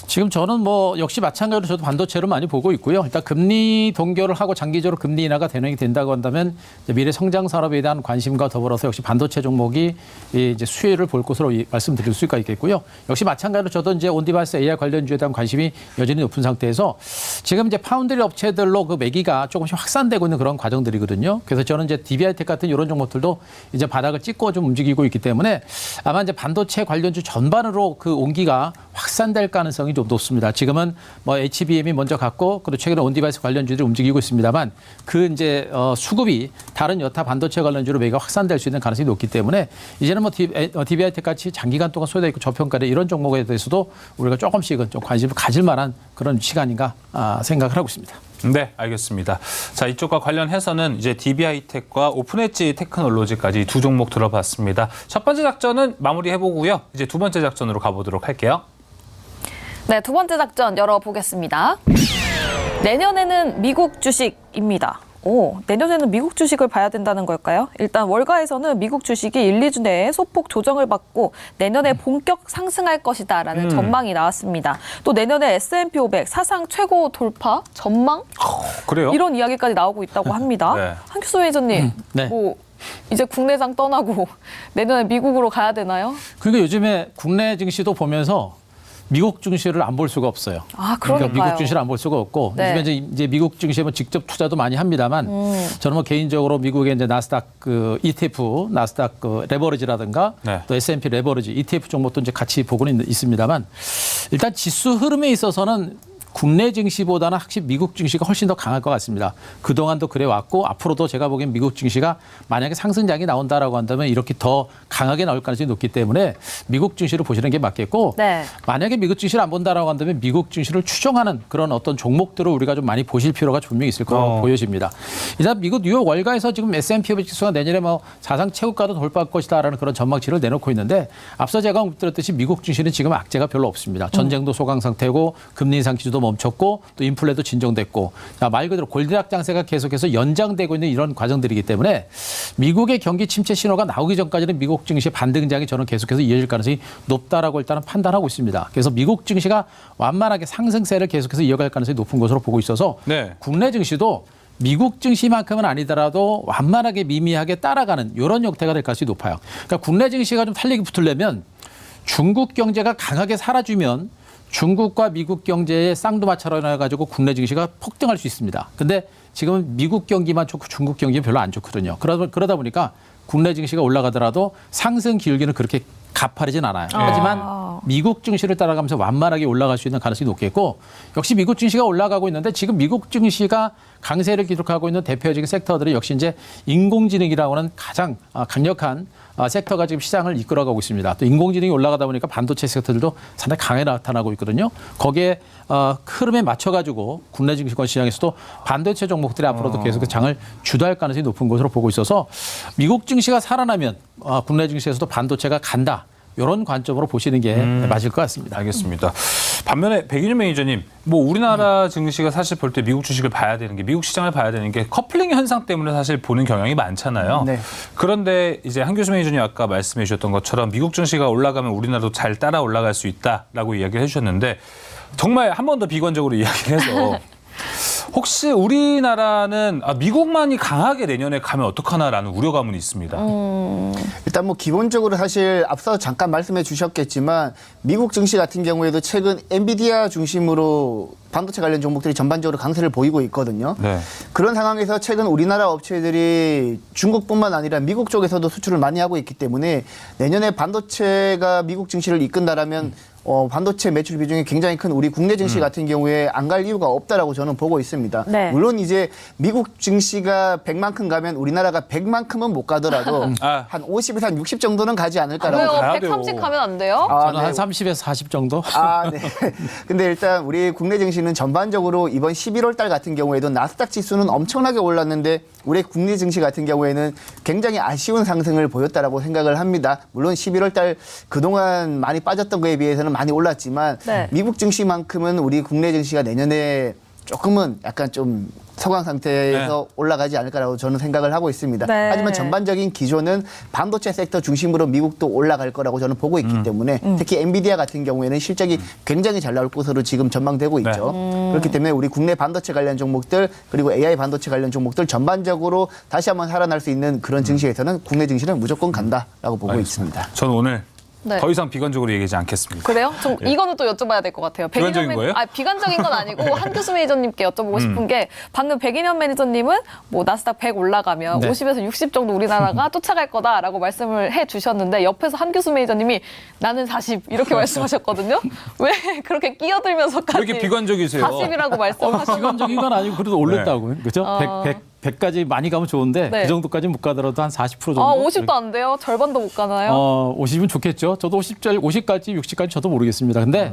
지금 저는 뭐 역시 마찬가지로 저도 반도체를 많이 보고 있고요. 일단 금리 동결을 하고 장기적으로 금리 인하가 대응이 된다고 한다면 이제 미래 성장 산업에 대한 관심과 더불어서 역시 반도체 종목이 이제 수혜를 볼 것으로 말씀드릴 수가 있겠고요. 역시 마찬가지로 저도 이제 온디바이스 AI 관련주에 대한 관심이 여전히 높은 상태에서 지금 이제 파운드리 업체들로 그 매기가 조금씩 확산되고 있는 그런 과정들이거든요. 그래서 저는 이제 DBI텍 같은 이런 종목들도 이제 바닥을 찍고 좀 움직이고 있기 때문에 아마 이제 반도체 관련주 전반으로 그 온기가 확산될 가능성이 좀 높습니다. 지금은 뭐 HBM이 먼저 갔고 그리고 최근에 온디바이스 관련주들이 움직이고 있습니다만 그 이제 수급이 다른 여타 반도체 관련주로 매가 확산될 수 있는 가능성이 높기 때문에 이제는 뭐 DBI텍 같이 장기간 동안 소외되어 있고 저평가된 이런 종목에 대해서도 우리가 조금씩은 좀 관심을 가질 만한 그런 시간인가 생각을 하고 있습니다. 네, 알겠습니다. 자, 이쪽과 관련해서는 이제 DBI텍과 오픈엣지 테크놀로지까지 두 종목 들어봤습니다. 첫 번째 작전은 마무리해보고요. 이제 두 번째 작전으로 가보도록 할게요. 네, 두 번째 작전 열어보겠습니다. 내년에는 미국 주식입니다. 내년에는 미국 주식을 봐야 된다는 걸까요? 일단 월가에서는 미국 주식이 1, 2주 내에 소폭 조정을 받고 내년에 본격 상승할 것이다라는 전망이 나왔습니다. 또 내년에 S&P 500 사상 최고 돌파 전망? 그래요? 이런 이야기까지 나오고 있다고 합니다. 네. 한규수 매니저님, 네. 뭐 이제 국내장 떠나고 내년에 미국으로 가야 되나요? 그러니까 요즘에 국내 증시도 보면서 미국 증시를 안 볼 수가 없어요. 아, 그러니까요. 미국 증시를 안 볼 수가 없고 네. 요즘에 이제 미국 증시에 뭐 직접 투자도 많이 합니다만 저는 뭐 개인적으로 미국의 이제 나스닥 그 ETF, 나스닥 그 레버리지라든가 네. 또 S&P 레버리지 ETF 종목도 이제 같이 보고는 있습니다만 일단 지수 흐름에 있어서는 국내 증시보다는 확실히 미국 증시가 훨씬 더 강할 것 같습니다. 그동안도 그래 왔고 앞으로도 제가 보기엔 미국 증시가 만약에 상승장이 나온다라고 한다면 이렇게 더 강하게 나올 가능성이 높기 때문에 미국 증시를 보시는 게 맞겠고 네. 만약에 미국 증시를 안 본다라고 한다면 미국 증시를 추종하는 그런 어떤 종목들을 우리가 좀 많이 보실 필요가 분명히 있을 거라고 보여집니다. 일단 미국 뉴욕 월가에서 지금 S&P 500 지수가 내년에 뭐 사상 최고가도 돌파할 것이다라는 그런 전망치를 내놓고 있는데 앞서 제가 언급드렸듯이 미국 증시는 지금 악재가 별로 없습니다. 전쟁도 소강 상태고 금리 인상 기조도 멈췄고 또 인플레도 진정됐고 말 그대로 골디락 장세가 계속해서 연장되고 있는 이런 과정들이기 때문에 미국의 경기 침체 신호가 나오기 전까지는 미국 증시의 반등장이 저는 계속해서 이어질 가능성이 높다라고 일단은 판단하고 있습니다. 그래서 미국 증시가 완만하게 상승세를 계속해서 이어갈 가능성이 높은 것으로 보고 있어서 네. 국내 증시도 미국 증시만큼은 아니더라도 완만하게 미미하게 따라가는 이런 형태가 될 가능성이 높아요. 그러니까 국내 증시가 좀 탄력이 붙으려면 중국 경제가 강하게 살아주면 중국과 미국 경제의 쌍두마차로 해가지고 국내 증시가 폭등할 수 있습니다. 근데 지금 미국 경기만 좋고 중국 경기는 별로 안 좋거든요. 그러다 보니까 국내 증시가 올라가더라도 상승 기울기는 그렇게 가파르진 않아요. 하지만 미국 증시를 따라가면서 완만하게 올라갈 수 있는 가능성이 높겠고 역시 미국 증시가 올라가고 있는데 지금 미국 증시가 강세를 기록하고 있는 대표적인 섹터들이 역시 이제 인공지능이라고 하는 가장 강력한 섹터가 지금 시장을 이끌어가고 있습니다. 또 인공지능이 올라가다 보니까 반도체 섹터들도 상당히 강하게 나타나고 있거든요. 거기에 흐름에 맞춰가지고 국내 증시권 시장에서도 반도체 종목들이 앞으로도 계속 장을 주도할 가능성이 높은 것으로 보고 있어서 미국 증시가 살아나면 국내 증시에서도 반도체가 간다. 이런 관점으로 보시는 게 맞을 것 같습니다. 알겠습니다. 반면에 백인윤 매니저님, 뭐 우리나라 증시가 사실 볼 때 미국 주식을 봐야 되는 게 미국 시장을 봐야 되는 게 커플링 현상 때문에 사실 보는 경향이 많잖아요. 네. 그런데 이제 한교수 매니저님 아까 말씀해 주셨던 것처럼 미국 증시가 올라가면 우리나라도 잘 따라 올라갈 수 있다라고 이야기를 해주셨는데 정말 한 번 더 비관적으로 이야기를 해서 혹시 우리나라는 미국만이 강하게 내년에 가면 어떡하나라는 우려감은 있습니다. 일단 뭐 기본적으로 사실 앞서 잠깐 말씀해 주셨겠지만 미국 증시 같은 경우에도 최근 엔비디아 중심으로 반도체 관련 종목들이 전반적으로 강세를 보이고 있거든요. 네. 그런 상황에서 최근 우리나라 업체들이 중국뿐만 아니라 미국 쪽에서도 수출을 많이 하고 있기 때문에 내년에 반도체가 미국 증시를 이끈다라면 반도체 매출 비중이 굉장히 큰 우리 국내 증시 같은 경우에 안 갈 이유가 없다라고 저는 보고 있습니다. 네. 물론 이제 미국 증시가 100만큼 가면 우리나라가 100만큼은 못 가더라도 한 50에서 한 60 정도는 가지 않을까라고. 왜요? 가야 돼요. 130 가면 안 돼요? 저는 네. 한 30에서 40 정도. 네. 근데 일단 우리 국내 증시는 전반적으로 이번 11월 달 같은 경우에도 나스닥 지수는 엄청나게 올랐는데 우리 국내 증시 같은 경우에는 굉장히 아쉬운 상승을 보였다라고 생각을 합니다. 물론 11월 달 그동안 많이 빠졌던 거에 비해서는 많이 올랐지만 네. 미국 증시만큼은 우리 국내 증시가 내년에 조금은 약간 좀 서강 상태에서 올라가지 않을까라고 저는 생각을 하고 있습니다. 네. 하지만 전반적인 기조는 반도체 섹터 중심으로 미국도 올라갈 거라고 저는 보고 있기 때문에 특히 엔비디아 같은 경우에는 실적이 굉장히 잘 나올 것으로 지금 전망되고 있죠. 그렇기 때문에 우리 국내 반도체 관련 종목들 그리고 AI 반도체 관련 종목들 전반적으로 다시 한번 살아날 수 있는 그런 증시에서는 국내 증시는 무조건 간다라고 보고 있습니다. 저는 오늘 네. 더 이상 비관적으로 얘기하지 않겠습니다. 그래요? 좀 이거는 또 여쭤봐야 될 것 같아요. 비관적인 거예요? 비관적인 건 아니고 한교수 매니저님께 여쭤보고 싶은 게 방금 백인현 매니저님은 뭐 나스닥 100 올라가면 네. 50에서 60 정도 우리나라가 쫓아갈 거다라고 말씀을 해주셨는데 옆에서 한교수 매니저님이 나는 40 이렇게 말씀하셨거든요. 왜 그렇게 끼어들면서까지 왜 이렇게 비관적이세요? 40이라고 말씀하셨어요? 시간적인 건 아니고 그래도 올렸다고요. 그죠? 100까지 많이 가면 좋은데 네. 그 정도까지 못 가더라도 한 40% 정도. 50도 안 돼요? 절반도 못 가나요? 50이면 좋겠죠. 저도 50까지, 60까지 저도 모르겠습니다. 근데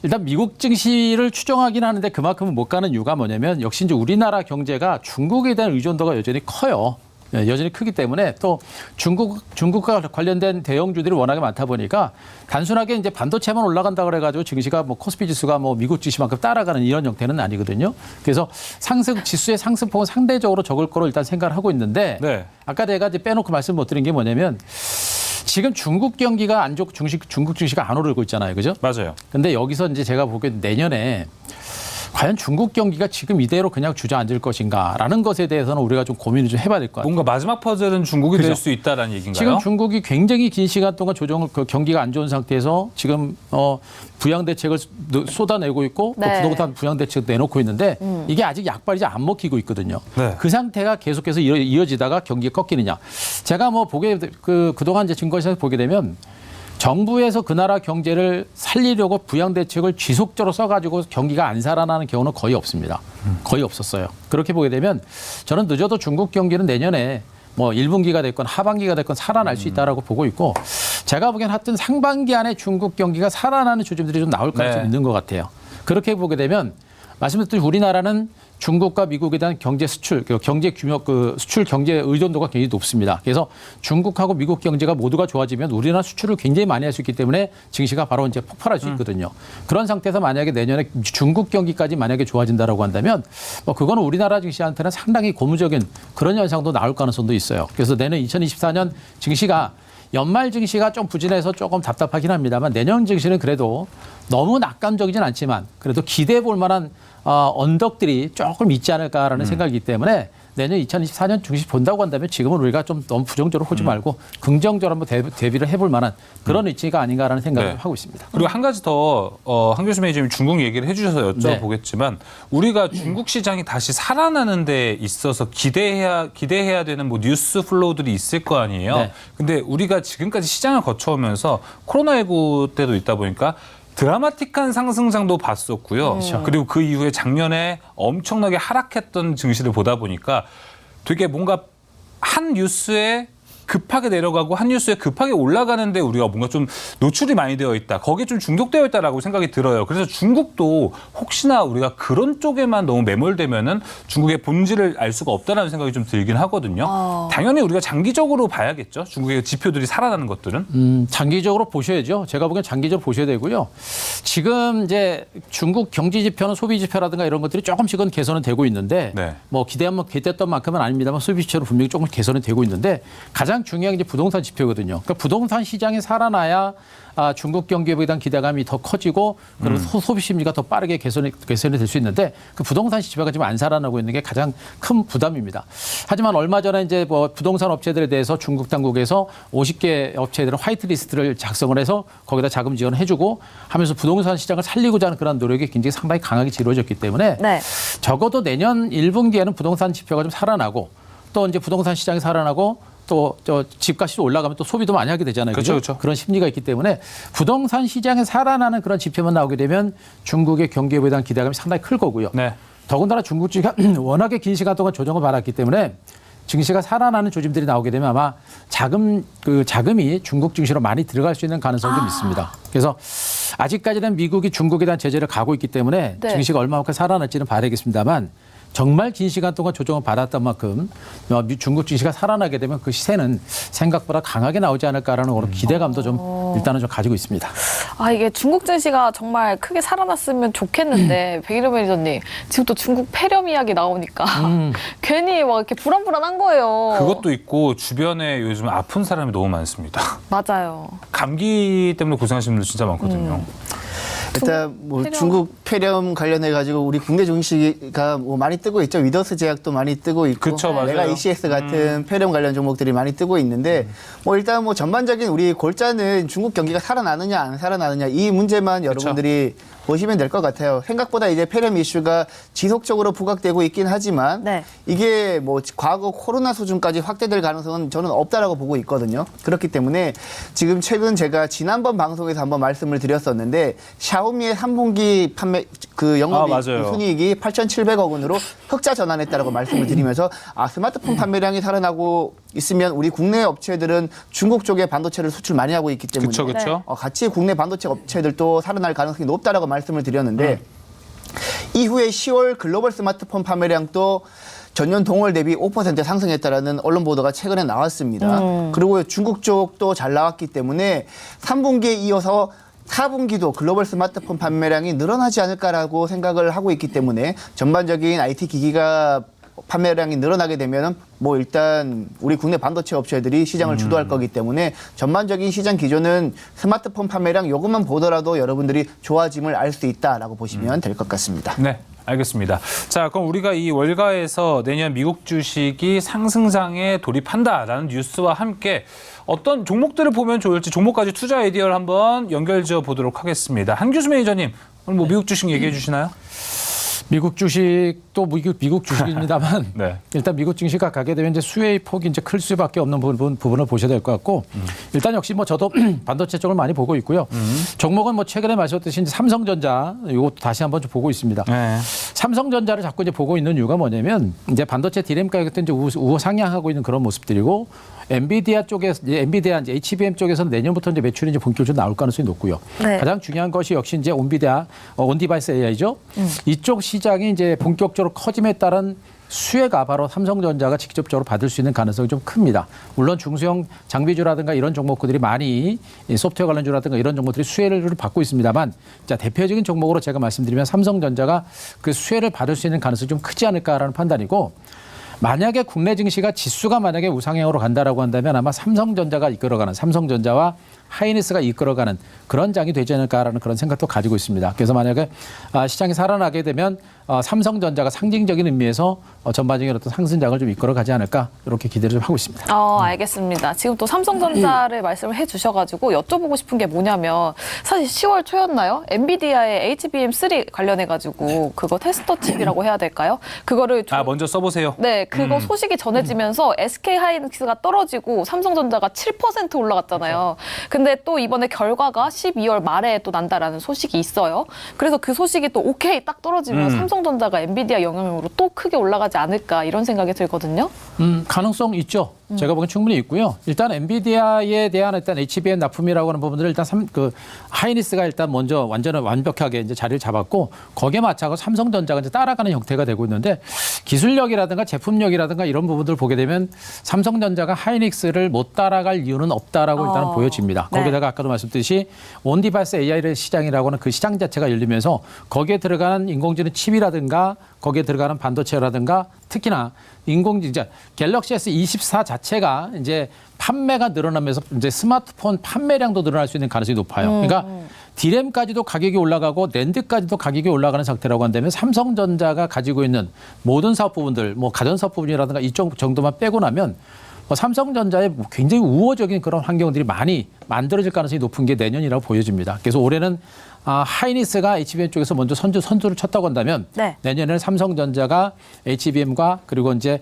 일단 미국 증시를 추정하긴 하는데 그만큼은 못 가는 이유가 뭐냐면 역시 이제 우리나라 경제가 중국에 대한 의존도가 여전히 커요. 여전히 크기 때문에 또 중국과 관련된 대형주들이 워낙에 많다 보니까 단순하게 이제 반도체만 올라간다 그래가지고 증시가 뭐 코스피 지수가 뭐 미국 지수만큼 따라가는 이런 형태는 아니거든요. 그래서 지수의 상승폭은 상대적으로 적을 거로 일단 생각을 하고 있는데 네. 아까 내가 이제 빼놓고 말씀 못 드린 게 뭐냐면 지금 중국 경기가 안 좋고 중국 증시가 안 오르고 있잖아요. 그죠? 맞아요. 근데 여기서 이제 제가 보기엔 내년에 과연 중국 경기가 지금 이대로 그냥 주저앉을 것인가라는 것에 대해서는 우리가 좀 고민을 좀 해봐야 될 것 같아요. 뭔가 마지막 퍼즐은 중국이 그죠? 될 수 있다라는 얘기인가요? 지금 중국이 굉장히 긴 시간 동안 경기가 안 좋은 상태에서 지금 부양 대책을 쏟아내고 있고 또 네. 부동산 부양 대책 내놓고 있는데 이게 아직 약발이 안 먹히고 있거든요. 네. 그 상태가 계속해서 이어지다가 경기가 꺾이느냐. 제가 뭐 그동안 이제 증권시장에서 보게 되면 정부에서 그 나라 경제를 살리려고 부양 대책을 지속적으로 써가지고 경기가 안 살아나는 경우는 거의 없습니다. 거의 없었어요. 그렇게 보게 되면 저는 늦어도 중국 경기는 내년에 뭐 1분기가 됐건 하반기가 됐건 살아날 수 있다라고 보고 있고 제가 보기엔 하여튼 상반기 안에 중국 경기가 살아나는 조짐들이 좀 나올 가능성이 있는 것 같아요. 그렇게 보게 되면 말씀드렸듯이 우리나라는 중국과 미국에 대한 경제 수출, 경제 규모, 수출 경제 의존도가 굉장히 높습니다. 그래서 중국하고 미국 경제가 모두가 좋아지면 우리나라 수출을 굉장히 많이 할 수 있기 때문에 증시가 바로 이제 폭발할 수 있거든요. 그런 상태에서 만약에 내년에 중국 경기까지 만약에 좋아진다라고 한다면 그거는 우리나라 증시한테는 상당히 고무적인 그런 현상도 나올 가능성도 있어요. 그래서 내년 2024년 증시가 연말 증시가 좀 부진해서 조금 답답하긴 합니다만 내년 증시는 그래도 너무 낙관적이진 않지만 그래도 기대해 볼 만한 언덕들이 조금 있지 않을까라는 생각이기 때문에 내년 2024년 증시 본다고 한다면 지금은 우리가 좀 너무 부정적으로 보지 말고 긍정적으로 한번 대비를 해볼 만한 그런 위치가 아닌가라는 생각을 네. 하고 있습니다. 그리고 한 가지 더 한교수 매니저님이 중국 얘기를 해주셔서 여쭤보겠지만 우리가 중국 시장이 다시 살아나는 데 있어서 기대해야 되는 뭐 뉴스 플로우들이 있을 거 아니에요. 네. 근데 우리가 지금까지 시장을 거쳐오면서 코로나19 때도 있다 보니까 드라마틱한 상승장도 봤었고요. 그리고 그 이후에 작년에 엄청나게 하락했던 증시를 보다 보니까 되게 뭔가 한 뉴스에 급하게 내려가고 한 뉴스에 급하게 올라가는데 우리가 뭔가 좀 노출이 많이 되어 있다. 거기에 좀 중독되어 있다라고 생각이 들어요. 그래서 중국도 혹시나 우리가 그런 쪽에만 너무 매몰되면은 중국의 본질을 알 수가 없다라는 생각이 좀 들긴 하거든요. 당연히 우리가 장기적으로 봐야겠죠. 중국의 지표들이 살아나는 것들은. 장기적으로 보셔야죠. 제가 보기엔 장기적으로 보셔야 되고요. 지금 이제 중국 경제 지표는 소비 지표라든가 이런 것들이 조금씩은 개선은 되고 있는데 네. 뭐 기대했던 만큼은 아닙니다만 소비 지표로 분명히 조금 개선은 되고 있는데 가장 중요한 게 이제 부동산 지표거든요. 그러니까 부동산 시장이 살아나야 중국 경기에 대한 기대감이 더 커지고 그리고 소비 심리가 더 빠르게 개선이 될 수 있는데 그 부동산 지표가 지금 안 살아나고 있는 게 가장 큰 부담입니다. 하지만 얼마 전에 이제 뭐 부동산 업체들에 대해서 중국 당국에서 50개 업체들은 화이트리스트를 작성을 해서 거기다 자금 지원을 해주고 하면서 부동산 시장을 살리고자 하는 그런 노력이 굉장히 상당히 강하게 이루어졌기 때문에 네. 적어도 내년 1분기에는 부동산 지표가 좀 살아나고 또 이제 부동산 시장이 살아나고 또 집값이 올라가면 또 소비도 많이 하게 되잖아요. 그렇죠, 그죠? 그렇죠. 그런 심리가 있기 때문에 부동산 시장에 살아나는 그런 지표만 나오게 되면 중국의 경기에 대한 기대감이 상당히 클 거고요. 네. 더군다나 중국 증시가 워낙에 긴 시간 동안 조정을 받았기 때문에 증시가 살아나는 조짐들이 나오게 되면 아마 자금이 중국 증시로 많이 들어갈 수 있는 가능성이 좀 있습니다. 그래서 아직까지는 미국이 중국에 대한 제재를 가고 있기 때문에 네. 증시가 얼마만큼 살아날지는 봐야겠습니다만 정말 긴 시간 동안 조정을 받았던 만큼 중국 증시가 살아나게 되면 그 시세는 생각보다 강하게 나오지 않을까라는 그런 기대감도 좀 일단은 좀 가지고 있습니다. 이게 중국 증시가 정말 크게 살아났으면 좋겠는데 백일호 매니저님 지금 또 중국 폐렴 이야기 나오니까 괜히 막 이렇게 불안불안한 거예요. 그것도 있고 주변에 요즘 아픈 사람이 너무 많습니다. 맞아요. 감기 때문에 고생하시는 분들 진짜 많거든요. 일단 뭐 폐렴. 중국 폐렴 관련해 가지고 우리 국내 증시가 뭐 많이 뜨고 있죠. 위더스 제약도 많이 뜨고 있고, 그쵸, 맞아요. 메가 ECS 같은 폐렴 관련 종목들이 많이 뜨고 있는데, 뭐 일단 뭐 전반적인 우리 골자는 중국 경기가 살아나느냐 안 살아나느냐 이 문제만 여러분들이 보시면 될 것 같아요. 생각보다 이제 폐렴 이슈가 지속적으로 부각되고 있긴 하지만 네. 이게 뭐 과거 코로나 수준까지 확대될 가능성은 저는 없다라고 보고 있거든요. 그렇기 때문에 지금 최근 제가 지난번 방송에서 한번 말씀을 드렸었는데 샤오미의 3분기 판매 영업이익 맞아요. 순이익이 8,700억 원으로 흑자 전환했다라고 말씀을 드리면서 스마트폰 판매량이 살아나고 있으면 우리 국내 업체들은 중국 쪽에 반도체를 수출 많이 하고 있기 때문에 그렇죠, 그렇죠. 같이 국내 반도체 업체들도 살아날 가능성이 높다라고 말씀을 드렸는데 이후에 10월 글로벌 스마트폰 판매량도 전년 동월 대비 5% 상승했다라는 언론 보도가 최근에 나왔습니다. 그리고 중국 쪽도 잘 나왔기 때문에 3분기에 이어서 4분기도 글로벌 스마트폰 판매량이 늘어나지 않을까라고 생각을 하고 있기 때문에 전반적인 IT 기기가 판매량이 늘어나게 되면 뭐 일단 우리 국내 반도체 업체들이 시장을 주도할 거기 때문에 전반적인 시장 기조는 스마트폰 판매량 요것만 보더라도 여러분들이 좋아짐을 알 수 있다라고 보시면 될 것 같습니다. 네. 알겠습니다. 자, 그럼 우리가 이 월가에서 내년 미국 주식이 상승장에 돌입한다라는 뉴스와 함께 어떤 종목들을 보면 좋을지 종목까지 투자 아이디어를 한번 연결지어 보도록 하겠습니다. 한규수 매니저님, 오늘 뭐 미국 주식 얘기해 주시나요? 미국 주식도 미국 주식입니다만 네. 일단 미국 증시가 가게 되면 이제 수혜의 폭이 이제 클 수밖에 없는 부분을 보셔야 될 것 같고 일단 역시 뭐 저도 반도체 쪽을 많이 보고 있고요. 종목은 뭐 최근에 마셨듯이 이제 삼성전자 이것도 다시 한번 좀 보고 있습니다. 네. 삼성전자를 자꾸 이제 보고 있는 이유가 뭐냐면 이제 반도체 디램 가격도 이제 우호 상향하고 있는 그런 모습들이고 엔비디아 쪽에서 엔비디아 이제 HBM 쪽에서는 내년부터 이제 매출이 이제 본격적으로 나올 가능성이 높고요. 네. 가장 중요한 것이 역시 이제 온디바이스 AI죠. 이쪽 시장이 이제 본격적으로 커짐에 따른 수혜가 바로 삼성전자가 직접적으로 받을 수 있는 가능성이 좀 큽니다. 물론 중소형 장비주라든가 이런 종목들이 많이 소프트웨어 관련주라든가 이런 종목들이 수혜를 받고 있습니다만 자, 대표적인 종목으로 제가 말씀드리면 삼성전자가 그 수혜를 받을 수 있는 가능성이 좀 크지 않을까라는 판단이고 만약에 국내 증시가 지수가 만약에 우상향으로 간다라고 한다면 아마 삼성전자가 이끌어가는 삼성전자와 하이닉스가 이끌어가는 그런 장이 되지 않을까라는 그런 생각도 가지고 있습니다. 그래서 만약에 시장이 살아나게 되면 삼성전자가 상징적인 의미에서 전반적인 어떤 상승장을 좀 이끌어가지 않을까 이렇게 기대를 좀 하고 있습니다. 알겠습니다. 지금 또 삼성전자를 말씀을 해주셔가지고 여쭤보고 싶은 게 뭐냐면 사실 10월 초였나요? 엔비디아의 HBM3 관련해가지고 그거 테스터 칩이라고 해야 될까요? 그거를 먼저 써보세요. 네, 그거 소식이 전해지면서 SK 하이닉스가 떨어지고 삼성전자가 7% 올라갔잖아요. 근데 또 이번에 결과가 12월 말에 또 난다라는 소식이 있어요. 그래서 그 소식이 또 오케이 딱 떨어지면 삼성전자가 엔비디아 영향으로 또 크게 올라가지 않을까 이런 생각이 들거든요. 가능성 있죠. 제가 보기엔 충분히 있고요. 일단 엔비디아에 대한 일단 HBM 납품이라고 하는 부분들을 일단 하이닉스가 일단 먼저 완벽하게 이제 자리를 잡았고 거기에 맞춰서 삼성전자가 이제 따라가는 형태가 되고 있는데 기술력이라든가 제품력이라든가 이런 부분들을 보게 되면 삼성전자가 하이닉스를 못 따라갈 이유는 없다라고 일단은 보여집니다. 네. 거기다가 아까도 말씀드렸듯이 온디바이스 AI 시장이라고 하는 그 시장 자체가 열리면서 거기에 들어가는 인공지능 칩이라든가 거기에 들어가는 반도체라든가 특히나 인공지능 갤럭시 S24 자체가 이제 판매가 늘어나면서 이제 스마트폰 판매량도 늘어날 수 있는 가능성이 높아요. 그러니까 디램까지도 가격이 올라가고 낸드까지도 가격이 올라가는 상태라고 한다면 삼성전자가 가지고 있는 모든 사업 부분들, 뭐 가전 사업 부분이라든가 이쪽 정도만 빼고 나면 삼성전자의 굉장히 우호적인 그런 환경들이 많이 만들어질 가능성이 높은 게 내년이라고 보여집니다. 그래서 올해는 하이닉스가 HBM 쪽에서 먼저 선두를 쳤다고 한다면 네. 내년에는 삼성전자가 HBM과 그리고 이제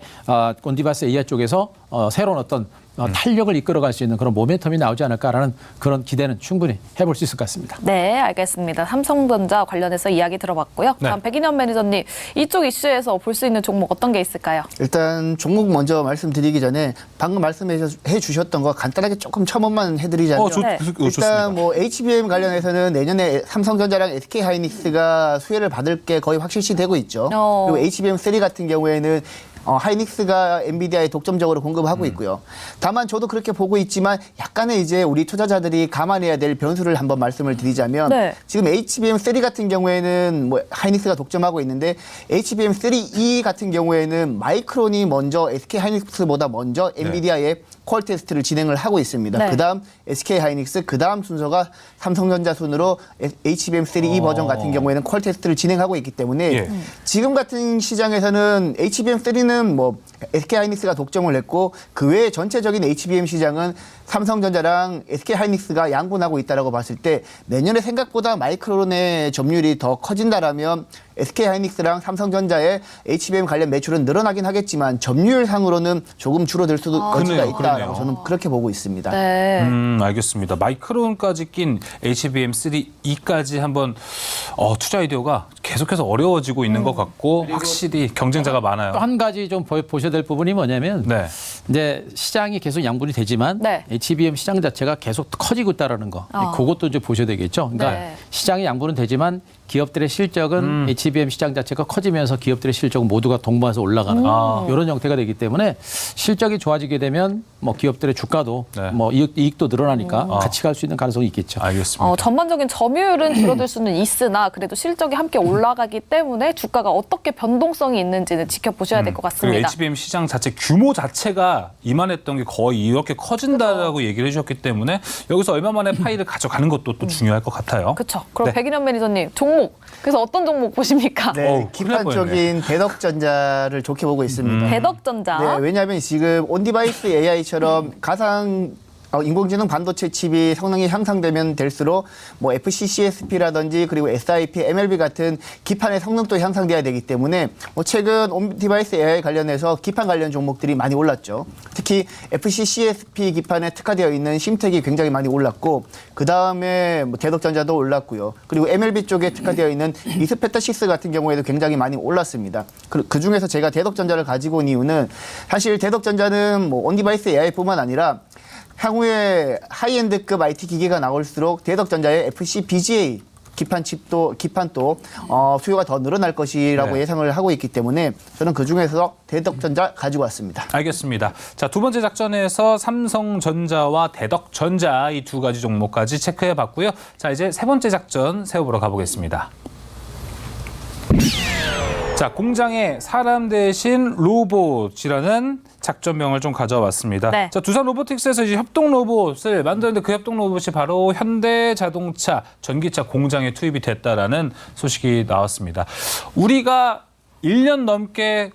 온디바이스 AI 쪽에서 새로운 어떤 탄력을 이끌어갈 수 있는 그런 모멘텀이 나오지 않을까라는 그런 기대는 충분히 해볼 수 있을 것 같습니다. 네, 알겠습니다. 삼성전자 관련해서 이야기 들어봤고요. 네. 다음 백인현 매니저님, 이쪽 이슈에서 볼 수 있는 종목 어떤 게 있을까요? 일단 종목 먼저 말씀드리기 전에 방금 말씀해 주셨던 거 간단하게 조금 첨언만 해드리자면 네. 일단 뭐 HBM 관련해서는 내년에 삼성전자랑 SK 하이닉스가 수혜를 받을 게 거의 확실시되고 있죠. 그리고 HBM3 같은 경우에는 하이닉스가 엔비디아에 독점적으로 공급하고 있고요. 다만 저도 그렇게 보고 있지만 약간의 이제 우리 투자자들이 감안해야 될 변수를 한번 말씀을 드리자면 네. 지금 HBM3 같은 경우에는 뭐 하이닉스가 독점하고 있는데 HBM3E 같은 경우에는 마이크론이 먼저 SK 하이닉스보다 먼저 엔비디아에 퀄 테스트를 진행을 하고 있습니다. 네. 그다음 SK 하이닉스, 그다음 순서가 삼성전자 순으로 HBM3E 버전 같은 경우에는 퀄 테스트를 진행하고 있기 때문에 예. 지금 같은 시장에서는 HBM3는 뭐 SK 하이닉스가 독점을 했고 그 외에 전체적인 HBM 시장은 삼성전자랑 SK 하이닉스가 양분하고 있다라고 봤을 때 내년에 생각보다 마이크론의 점유율이 더 커진다라면 SK 하이닉스랑 삼성전자의 HBM 관련 매출은 늘어나긴 하겠지만 점유율상으로는 조금 줄어들 수도 여지가 있다라고 그러네요. 저는 그렇게 보고 있습니다. 네. 알겠습니다. 마이크론까지 낀 HBM3E까지 한번 투자 아이디어가 계속해서 어려워지고 있는 것 같고 확실히 경쟁자가 많아요. 또 한 가지 좀 보셔야 될 부분이 뭐냐면 네. 이제 시장이 계속 양분이 되지만 네. HBM 시장 자체가 계속 커지고 있다라는 거. 그것도 이제 보셔야 되겠죠. 그러니까 네. 시장이 양분은 되지만 기업들의 실적은 HBM 시장 자체가 커지면서 기업들의 실적은 모두가 동반해서 올라가는 이런 형태가 되기 때문에 실적이 좋아지게 되면 뭐 기업들의 주가도 네. 뭐 이익도 늘어나니까 같이 갈 수 있는 가능성이 있겠죠. 알겠습니다. 전반적인 점유율은 줄어들 수는 있으나 그래도 실적이 함께 올라가기 때문에 주가가 어떻게 변동성이 있는지는 지켜보셔야 될 것 그리고 같습니다. HBM 시장 자체 규모 자체가 이만했던 게 거의 이렇게 커진다라고 얘기를 해주셨기 때문에 여기서 얼마 만에 파이를 가져가는 것도 또 중요할 것 같아요. 그렇죠. 그럼 네. 백인현 매니저님, 종목. 그래서 어떤 종목 보십니까? 네, 어우, 큰일 날 기판적인 대덕전자를 좋게 보고 있습니다. 대덕전자. 네, 왜냐하면 지금 온디바이스 AI처럼 가상 인공지능 반도체 칩이 성능이 향상되면 될수록 뭐 FCCSP라든지 그리고 SIP, MLB 같은 기판의 성능도 향상돼야 되기 때문에 뭐 최근 온디바이스 AI 관련해서 기판 관련 종목들이 많이 올랐죠. 특히 FCCSP 기판에 특화되어 있는 심텍이 굉장히 많이 올랐고 그 다음에 뭐 대덕전자도 올랐고요. 그리고 MLB 쪽에 특화되어 있는 이스페타시스 같은 경우에도 굉장히 많이 올랐습니다. 그 중에서 제가 대덕전자를 가지고 온 이유는 사실 대덕전자는 뭐 온디바이스 AI뿐만 아니라 향후에 하이엔드급 IT 기기가 나올수록 대덕전자의 FCBGA 기판도 수요가 더 늘어날 것이라고 네. 예상을 하고 있기 때문에 저는 그 중에서 대덕전자 가지고 왔습니다. 알겠습니다. 자, 두 번째 작전에서 삼성전자와 대덕전자 이 두 가지 종목까지 체크해 봤고요. 자, 이제 세 번째 작전 세워보러 가보겠습니다. 자, 공장에 사람 대신 로봇이라는 작전명을 좀 가져왔습니다. 네. 자, 두산 로보틱스에서 이제 협동 로봇을 만드는데 그 협동 로봇이 바로 현대자동차 전기차 공장에 투입이 됐다라는 소식이 나왔습니다. 우리가 1년 넘게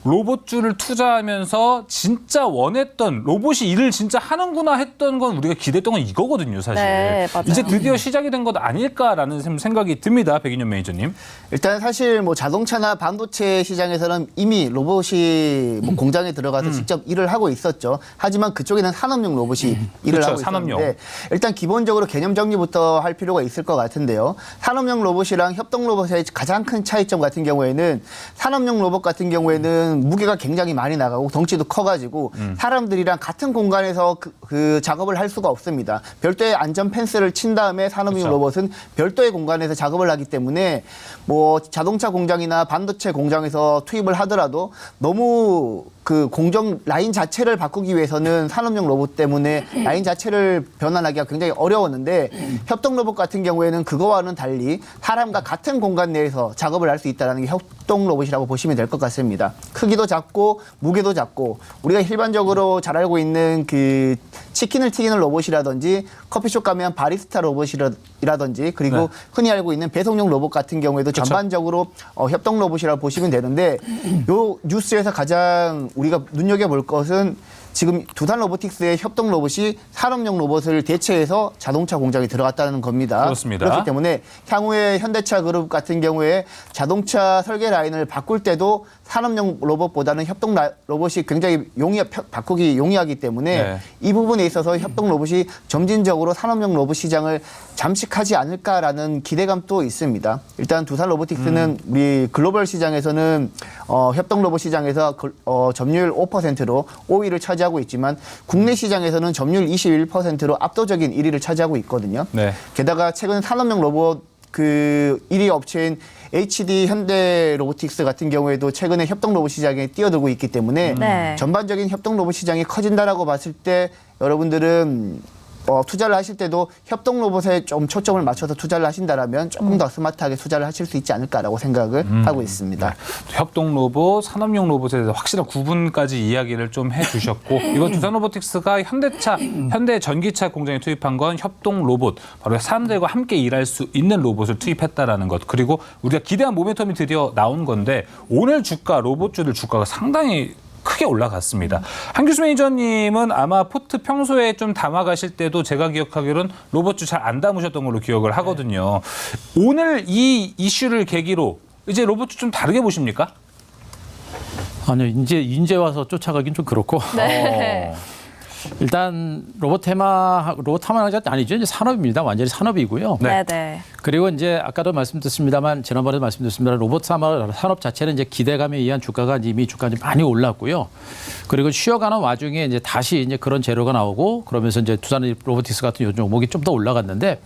로봇주를 투자하면서 진짜 원했던 로봇이 일을 진짜 하는구나 했던 건 우리가 기대했던 건 이거거든요, 사실. 네, 맞아요. 이제 드디어 시작이 된 것 아닐까라는 생각이 듭니다, 백인현 매니저님. 일단 사실 뭐 자동차나 반도체 시장에서는 이미 로봇이 뭐 공장에 들어가서 직접 일을 하고 있었죠. 하지만 그쪽에는 산업용 로봇이 일을 그렇죠, 하고 산업용. 있었는데 일단 기본적으로 개념 정리부터 할 필요가 있을 것 같은데요. 산업용 로봇이랑 협동 로봇의 가장 큰 차이점 같은 경우에는 산업용 로봇 같은 경우에는 무게가 굉장히 많이 나가고 덩치도 커가지고 사람들이랑 같은 공간에서 그 작업을 할 수가 없습니다. 별도의 안전 펜스를 친 다음에 산업용 그렇죠. 로봇은 별도의 공간에서 작업을 하기 때문에 뭐 자동차 공장이나 반도체 공장에서 투입을 하더라도 너무 그 공정 라인 자체를 바꾸기 위해서는 산업용 로봇 때문에 라인 자체를 변환하기가 굉장히 어려웠는데 협동 로봇 같은 경우에는 그거와는 달리 사람과 같은 공간 내에서 작업을 할 수 있다는 게 협동 로봇이라고 보시면 될 것 같습니다. 크기도 작고 무게도 작고 우리가 일반적으로 잘 알고 있는 그 치킨을 튀기는 로봇이라든지 커피숍 가면 바리스타 로봇이라든지 그리고 네. 흔히 알고 있는 배송용 로봇 같은 경우에도 그쵸. 전반적으로 협동 로봇이라고 보시면 되는데 요 뉴스에서 가장 우리가 눈여겨볼 것은 지금 두산 로보틱스의 협동 로봇이 산업용 로봇을 대체해서 자동차 공장에 들어갔다는 겁니다. 그렇습니다. 그렇기 때문에 향후에 현대차 그룹 같은 경우에 자동차 설계 라인을 바꿀 때도 산업용 로봇보다는 협동 로봇이 굉장히 바꾸기 용이하기 때문에 네. 이 부분에 있어서 협동 로봇이 점진적으로 산업용 로봇 시장을 잠식하지 않을까라는 기대감도 있습니다. 일단 두산 로보틱스는 우리 글로벌 시장에서는 협동 로봇 시장에서 점유율 5%로 5위를 차지하고 있지만 국내 시장에서는 점유율 21%로 압도적인 1위를 차지하고 있거든요. 네. 게다가 최근 산업용 로봇 그 1위 업체인 HD 현대 로보틱스 같은 경우에도 최근에 협동 로봇 시장에 뛰어들고 있기 때문에 네. 전반적인 협동 로봇 시장이 커진다라고 봤을 때 여러분들은 투자를 하실 때도 협동 로봇에 좀 초점을 맞춰서 투자를 하신다라면 조금 더 스마트하게 투자를 하실 수 있지 않을까라고 생각을 하고 있습니다. 협동 로봇, 산업용 로봇에 대해서 확실한 구분까지 이야기를 좀 해주셨고 이건 두산 로보틱스가 현대 전기차 공장에 투입한 건 협동 로봇, 바로 사람들과 함께 일할 수 있는 로봇을 투입했다라는 것. 그리고 우리가 기대한 모멘텀이 드디어 나온 건데 오늘 주가, 로봇주들 주가가 상당히 크게 올라갔습니다. 한규수 매니저님은 아마 포트 평소에 좀 담아가실 때도 제가 기억하기로는 로봇주 잘 안 담으셨던 걸로 기억을 하거든요. 오늘 이 이슈를 계기로 이제 로봇주 좀 다르게 보십니까? 아니요, 이제 와서 쫓아가긴 좀 그렇고. 네. 일단 로봇 테마가 아니죠. 이제 산업입니다. 완전히 산업이고요. 네, 네. 그리고 이제 아까도 말씀드렸습니다만 지난번에도 말씀드렸습니다. 로봇 산업 자체는 이제 기대감에 의한 주가가 이미 많이 올랐고요. 그리고 쉬어가는 와중에 이제 다시 이제 그런 재료가 나오고 그러면서 이제 두산 로보틱스 같은 요 종목이 좀 더 올라갔는데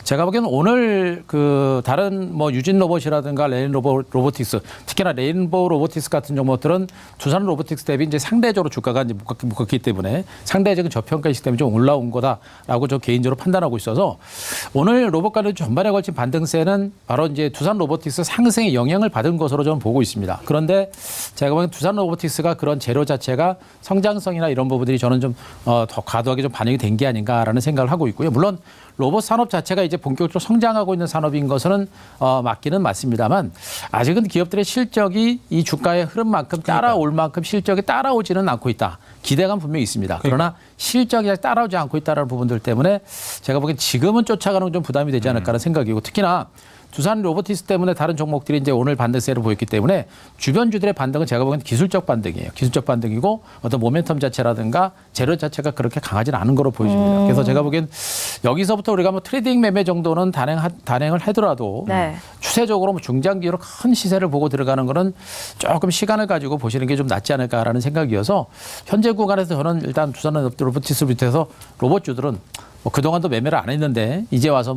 제가 보기에는 오늘 그 다른 뭐 유진 로봇이라든가 로보틱스 특히나 레인보우 로보틱스 같은 종목들은 두산 로보틱스 대비 이제 상대적으로 주가가 이제 묶었기 때문에 상대적인 저평가이기 때문에 좀 올라온 거다라고 저 개인적으로 판단하고 있어서 오늘 로봇 관련 전반에 걸친 반등세는 바로 이제 두산 로보틱스 상승에 영향을 받은 것으로 저는 보고 있습니다. 그런데 제가 보기엔 두산 로보틱스가 그런 재료 자체가 성장성이나 이런 부분들이 저는 좀 더 과도하게 좀 반영이 된 게 아닌가라는 생각을 하고 있고요. 물론 로봇 산업 자체가 이제 본격적으로 성장하고 있는 산업인 것은 맞기는 맞습니다만 아직은 기업들의 실적이 이 주가의 흐름만큼 따라올 만큼 실적이 따라오지는 않고 있다. 기대감 분명히 있습니다. 그러나 실적이 따라오지 않고 있다는 부분들 때문에 제가 보기엔 지금은 쫓아가는 건 좀 부담이 되지 않을까라는 생각이고 특히나 두산 로보틱스 때문에 다른 종목들이 이제 오늘 반등세를 보였기 때문에 주변주들의 반등은 제가 보기엔 기술적 반등이에요. 기술적 반등이고 어떤 모멘텀 자체라든가 재료 자체가 그렇게 강하지는 않은 거로 보여집니다. 그래서 제가 보기엔 여기서부터 우리가 뭐 트레이딩 매매 정도는 단행을 하더라도 네. 추세적으로 뭐 중장기로 큰 시세를 보고 들어가는 거는 조금 시간을 가지고 보시는 게 좀 낫지 않을까라는 생각이어서 현재 구간에서 저는 일단 두산 로보틱스 밑에서 로봇주들은 뭐 그동안도 매매를 안 했는데 이제 와서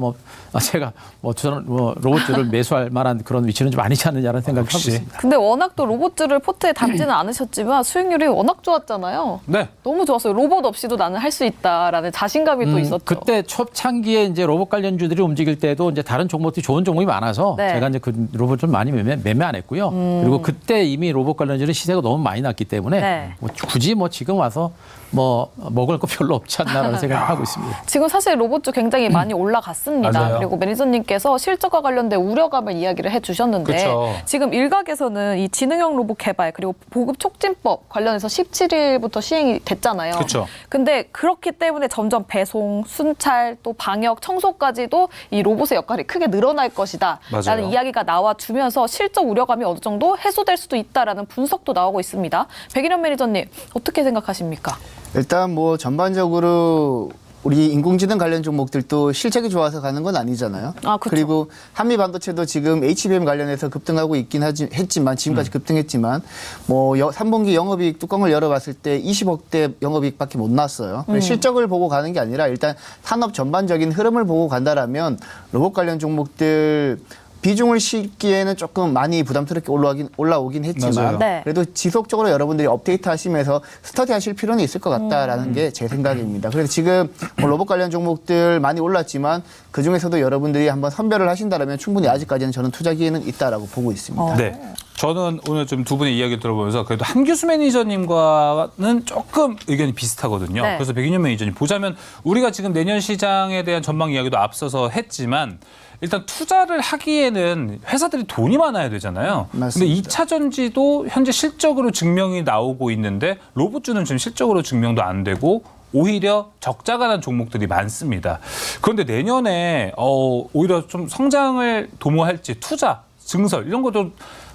제가 로봇주를 매수할 만한 그런 위치는 좀 아니지 않느냐라는 생각을 하고 있습니다. 근데 워낙 또 로봇주를 포트에 담지는 않으셨지만 수익률이 워낙 좋았잖아요. 네. 너무 좋았어요. 로봇 없이도 나는 할 수 있다라는 자신감이 또 있었죠. 그때 초창기에 이제 로봇 관련주들이 움직일 때도 이제 다른 종목들이 좋은 종목이 많아서 네. 제가 이제 그 로봇 좀 많이 매매 안 했고요. 그리고 그때 이미 로봇 관련주는 시세가 너무 많이 났기 때문에 네. 굳이 지금 와서 먹을 거 별로 없지 않나라는 생각을 하고 있습니다. 지금 사실 로봇주 굉장히 많이 올라갔습니다. 맞아요. 그리고 매니저님께서 실적과 관련된 우려감을 이야기를 해주셨는데 그쵸. 지금 일각에서는 이 지능형 로봇 개발 그리고 보급 촉진법 관련해서 17일부터 시행이 됐잖아요. 그쵸. 근데 그렇기 때문에 점점 배송, 순찰, 또 방역, 청소까지도 이 로봇의 역할이 크게 늘어날 것이다 맞아요. 라는 이야기가 나와주면서 실적 우려감이 어느 정도 해소될 수도 있다라는 분석도 나오고 있습니다. 백인현 매니저님 어떻게 생각하십니까? 일단 뭐 전반적으로 우리 인공지능 관련 종목들도 실적이 좋아서 가는 건 아니잖아요. 아, 그쵸. 그리고 한미 반도체도 지금 HBM 관련해서 급등하고 있긴 했지만 지금까지 급등했지만 3분기 영업이익 뚜껑을 열어봤을 때 20억대 영업이익밖에 못 났어요. 실적을 보고 가는 게 아니라 일단 산업 전반적인 흐름을 보고 간다라면 로봇 관련 종목들 비중을 싣기에는 조금 많이 부담스럽게 올라오긴 했지만 맞아요. 네. 그래도 지속적으로 여러분들이 업데이트 하시면서 스터디 하실 필요는 있을 것 같다라는 게 제 생각입니다. 그래서 지금 로봇 관련 종목들 많이 올랐지만 그중에서도 여러분들이 한번 선별을 하신다면 충분히 아직까지는 저는 투자 기회는 있다라고 보고 있습니다. 네. 저는 오늘 좀 두 분의 이야기 들어보면서 그래도 한규수 매니저님과는 조금 의견이 비슷하거든요. 네. 그래서 백인현 매니저님 보자면 우리가 지금 내년 시장에 대한 전망 이야기도 앞서서 했지만 일단 투자를 하기에는 회사들이 돈이 많아야 되잖아요. 맞습니다. 근데 2차 전지도 현재 실적으로 증명이 나오고 있는데 로봇주는 지금 실적으로 증명도 안 되고 오히려 적자가 난 종목들이 많습니다. 그런데 내년에 오히려 좀 성장을 도모할지 투자, 증설 이런 것도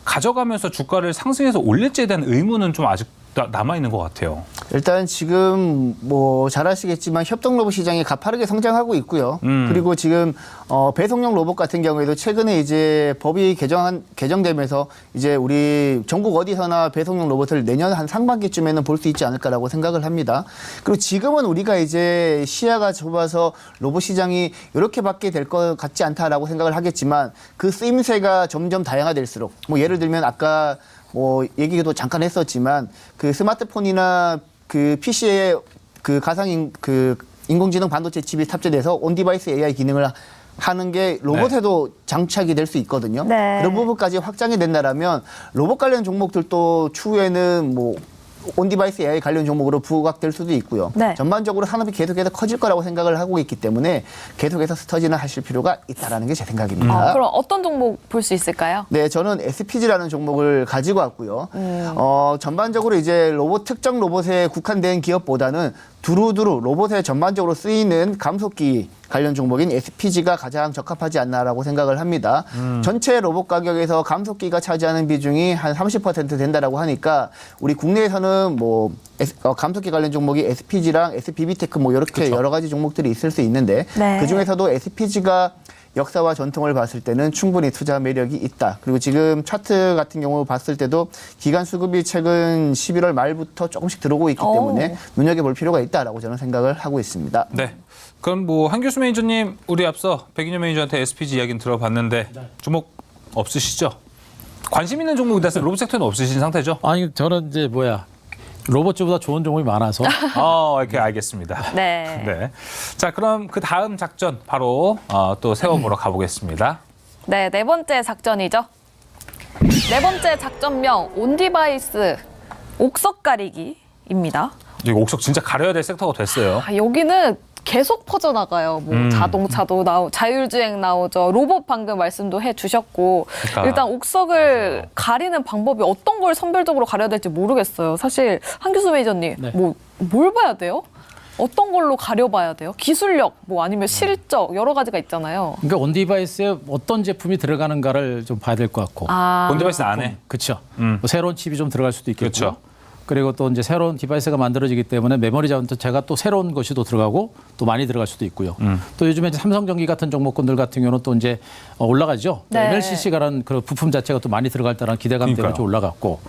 가져가면서 주가를 상승해서 올릴지에 대한 의문은 좀 아직 남아있는 것 같아요. 일단 지금 잘 아시겠지만 협동 로봇 시장이 가파르게 성장하고 있고요. 그리고 지금 배송용 로봇 같은 경우에도 최근에 이제 법이 개정되면서 이제 우리 전국 어디서나 배송용 로봇을 내년 한 상반기쯤에는 볼 수 있지 않을까라고 생각을 합니다. 그리고 지금은 우리가 이제 시야가 좁아서 로봇 시장이 이렇게밖에 될 것 같지 않다라고 생각을 하겠지만 그 쓰임새가 점점 다양화될수록 예를 들면 아까 얘기도 잠깐 했었지만 그 스마트폰이나 그 PC에 그 인공지능 반도체 칩이 탑재돼서 온디바이스 AI 기능을 하는 게 로봇에도 장착이 될 수 있거든요. 네. 그런 부분까지 확장이 된다라면 로봇 관련 종목들도 추후에는 온디바이스 AI 관련 종목으로 부각될 수도 있고요. 네. 전반적으로 산업이 계속해서 커질 거라고 생각을 하고 있기 때문에 계속해서 스터디는 하실 필요가 있다라는 게 제 생각입니다. 그럼 어떤 종목 볼 수 있을까요? 네, 저는 SPG라는 종목을 가지고 왔고요. 전반적으로 이제 특정 로봇에 국한된 기업보다는 두루두루 로봇에 전반적으로 쓰이는 감속기 관련 종목인 SPG가 가장 적합하지 않나라고 생각을 합니다. 전체 로봇 가격에서 감속기가 차지하는 비중이 한 30% 된다라고 하니까 우리 국내에서는 감속기 관련 종목이 SPG랑 SBB테크 이렇게 그쵸. 여러 가지 종목들이 있을 수 있는데 네. 그중에서도 SPG가 역사와 전통을 봤을 때는 충분히 투자 매력이 있다. 그리고 지금 차트 같은 경우 봤을 때도 기간 수급이 최근 11월 말부터 조금씩 들어오고 있기 때문에 눈여겨볼 필요가 있다라고 저는 생각을 하고 있습니다. 네. 그럼 한규수 매니저님 우리 앞서 백인현 매니저한테 SPG 이야기는 들어봤는데 주목 없으시죠? 관심 있는 종목에 대해서 로봇 섹터는 없으신 상태죠? 아니 저는 이제 로봇주보다 좋은 종목이 많아서 이렇게 알겠습니다. 네. 네. 자, 그럼 그 다음 작전 바로 또 세워보러 가보겠습니다. 네, 네 번째 작전이죠. 네 번째 작전명 온디바이스 옥석 가리기입니다. 이거 옥석 진짜 가려야 될 섹터가 됐어요. 여기는 계속 퍼져나가요. 자동차도 자율주행 나오죠. 로봇 방금 말씀도 해주셨고 그러니까. 일단 옥석을 가리는 방법이 어떤 걸 선별적으로 가려야 될지 모르겠어요. 사실 한규수 매니저님 네. 뭘 봐야 돼요? 어떤 걸로 가려봐야 돼요? 기술력 아니면 실적 여러 가지가 있잖아요. 그러니까 온디바이스에 어떤 제품이 들어가는가를 좀 봐야 될 것 같고 온디바이스 안에. 그렇죠. 새로운 칩이 좀 들어갈 수도 있겠고. 그렇죠. 그리고 또 이제 새로운 디바이스가 만들어지기 때문에 메모리 자원도 제가 또 새로운 것이 또 들어가고 또 많이 들어갈 수도 있고요. 또 요즘에 이제 삼성전기 같은 종목군들 같은 경우는 또 이제 올라가죠. 네. MLCC가라는 그 부품 자체가 또 많이 들어갈 때라는 기대감 때문에 그러니까요. 좀 올라갔고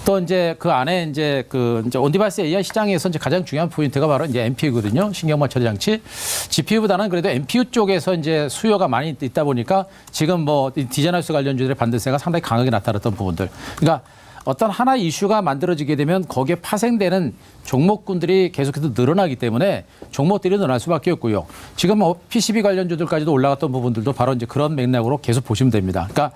또 이제 그 안에 이제 이제 온디바이스 AI 시장에서 이제 가장 중요한 포인트가 바로 이제 NPU거든요. 신경망 처리 장치. GPU보다는 그래도 NPU 쪽에서 이제 수요가 많이 있다 보니까 지금 뭐 디자이너스 관련주들의 반등세가 상당히 강하게 나타났던 부분들. 그러니까 어떤 하나 이슈가 만들어지게 되면 거기에 파생되는 종목군들이 계속해서 늘어나기 때문에 종목들이 늘어날 수밖에 없고요. 지금 뭐 PCB 관련주들까지도 올라갔던 부분들도 바로 이제 그런 맥락으로 계속 보시면 됩니다. 그러니까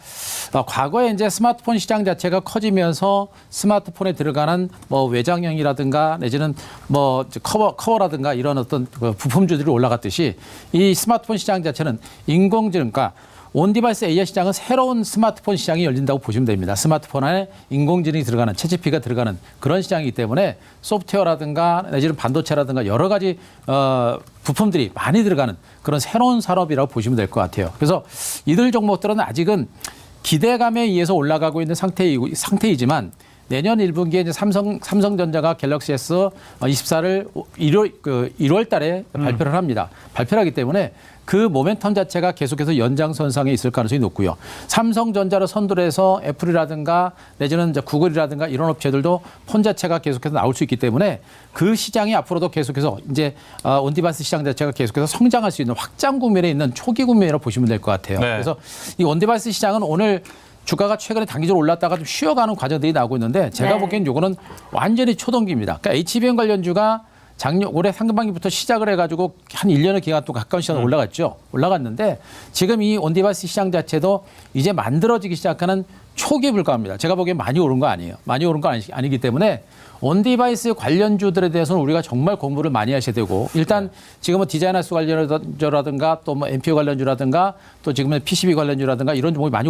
과거에 이제 스마트폰 시장 자체가 커지면서 스마트폰에 들어가는 뭐 외장형이라든가 내지는 뭐 커버라든가 이런 어떤 그 부품주들이 올라갔듯이 이 스마트폰 시장 자체는 인공지능, 그러니까 온디바이스 AI 시장은 새로운 스마트폰 시장이 열린다고 보시면 됩니다. 스마트폰 안에 인공지능이 들어가는, 챗GPT가 들어가는 그런 시장이기 때문에 소프트웨어라든가 내지는 반도체라든가 여러 가지 부품들이 많이 들어가는 그런 새로운 산업이라고 보시면 될 것 같아요. 그래서 이들 종목들은 아직은 기대감에 의해서 올라가고 있는 상태이지만 내년 1분기에 이제 삼성전자가 갤럭시 S24를 1월 달에 발표를 합니다. 발표를 하기 때문에 그 모멘텀 자체가 계속해서 연장선상에 있을 가능성이 높고요. 삼성전자를 선두로 해서 애플이라든가 내지는 이제 구글이라든가 이런 업체들도 폰 자체가 계속해서 나올 수 있기 때문에 그 시장이 앞으로도 계속해서 이제 온디바이스 시장 자체가 계속해서 성장할 수 있는 확장 국면에 있는 초기 국면이라고 보시면 될 것 같아요. 네. 그래서 이 온디바이스 시장은 오늘 주가가 최근에 단기적으로 올랐다가 좀 쉬어가는 과정들이 나오고 있는데 제가 네. 보기엔 요거는 완전히 초동기입니다. 그러니까 HBM 관련주가 올해 상반기부터 시작을 해가지고 한 1년의 기간 동안 가까운 시간 올라갔죠. 올라갔는데 지금 이 온디바이스 시장 자체도 이제 만들어지기 시작하는 초기에 불과합니다. 제가 보기엔 많이 오른 거 아니에요. 많이 오른 거 아니기 때문에 온디바이스 관련주들에 대해서는 우리가 정말 공부를 많이 하셔야 되고 일단 지금은 디자이너스 관련주라든가 또 뭐 NPU 관련주라든가 또 지금은 PCB 관련주라든가 이런 종목이 많이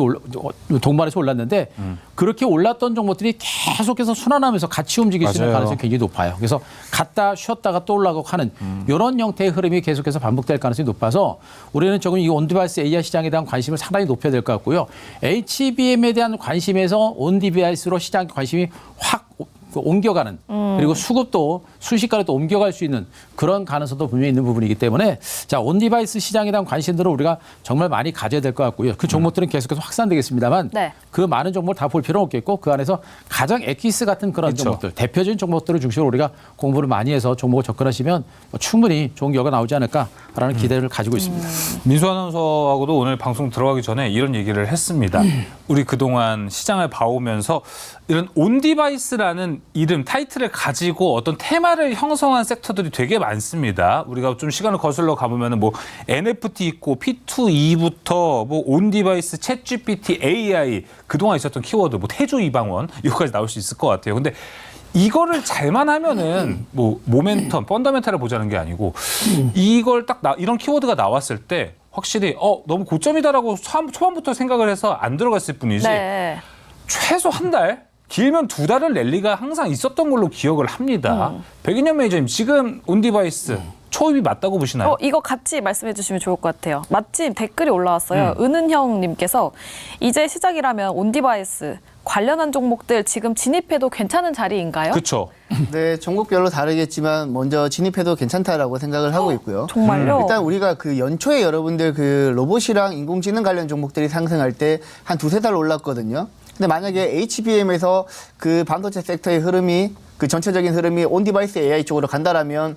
동반해서 올랐는데 그렇게 올랐던 종목들이 계속해서 순환하면서 같이 움직일 수 있는 맞아요. 가능성이 굉장히 높아요. 그래서 갔다 쉬었다가 또 올라가고 하는 이런 형태의 흐름이 계속해서 반복될 가능성이 높아서 우리는 조금 이 온디바이스 AI 시장에 대한 관심을 상당히 높여야 될 것 같고요. HBM에 대한 관심에서 온디바이스로 시장 관심이 확 옮겨가는 그리고 수급도 순식간에 또 옮겨갈 수 있는 그런 가능성도 분명히 있는 부분이기 때문에 자 온디바이스 시장에 대한 관심들을 우리가 정말 많이 가져야 될 것 같고요. 그 종목들은 계속해서 확산되겠습니다만 네. 그 많은 종목을 다 볼 필요는 없겠고 그 안에서 가장 엑기스 같은 그런 그렇죠. 종목들 대표적인 종목들을 중심으로 우리가 공부를 많이 해서 종목을 접근하시면 충분히 좋은 결과가 나오지 않을까라는 기대를 가지고 있습니다. 민수 아나운서하고도 오늘 방송 들어가기 전에 이런 얘기를 했습니다. 우리 그동안 시장을 봐오면서 이런 온디바이스라는 이름, 타이틀을 가지고 어떤 테마를 형성한 섹터들이 되게 많습니다. 우리가 좀 시간을 거슬러 가보면 뭐 NFT 있고 P2E부터 뭐 온디바이스, 챗GPT, AI 그동안 있었던 키워드, 뭐 태조 이방원 이거까지 나올 수 있을 것 같아요. 근데 이거를 잘만 하면은 뭐 모멘텀, 펀더멘탈을 보자는 게 아니고 이걸 딱 이런 키워드가 나왔을 때 확실히 너무 고점이다라고 초반부터 생각을 해서 안 들어갔을 뿐이지 네. 최소 한 달, 길면 2달은 랠리가 항상 있었던 걸로 기억을 합니다. 백인영 매니저님 지금 온디바이스 초입이 맞다고 보시나요? 이거 같이 말씀해 주시면 좋을 것 같아요. 마침 댓글이 올라왔어요. 은은형님께서 이제 시작이라면 온디바이스 관련한 종목들 지금 진입해도 괜찮은 자리인가요? 그렇죠. 네, 종목별로 다르겠지만 먼저 진입해도 괜찮다라고 생각을 하고 있고요. 정말요? 일단 우리가 그 연초에 여러분들 그 로봇이랑 인공지능 관련 종목들이 상승할 때 한 2-3달 올랐거든요. 근데 만약에 HBM에서 그 반도체 섹터의 흐름이 그 전체적인 흐름이 온디바이스 AI 쪽으로 간다라면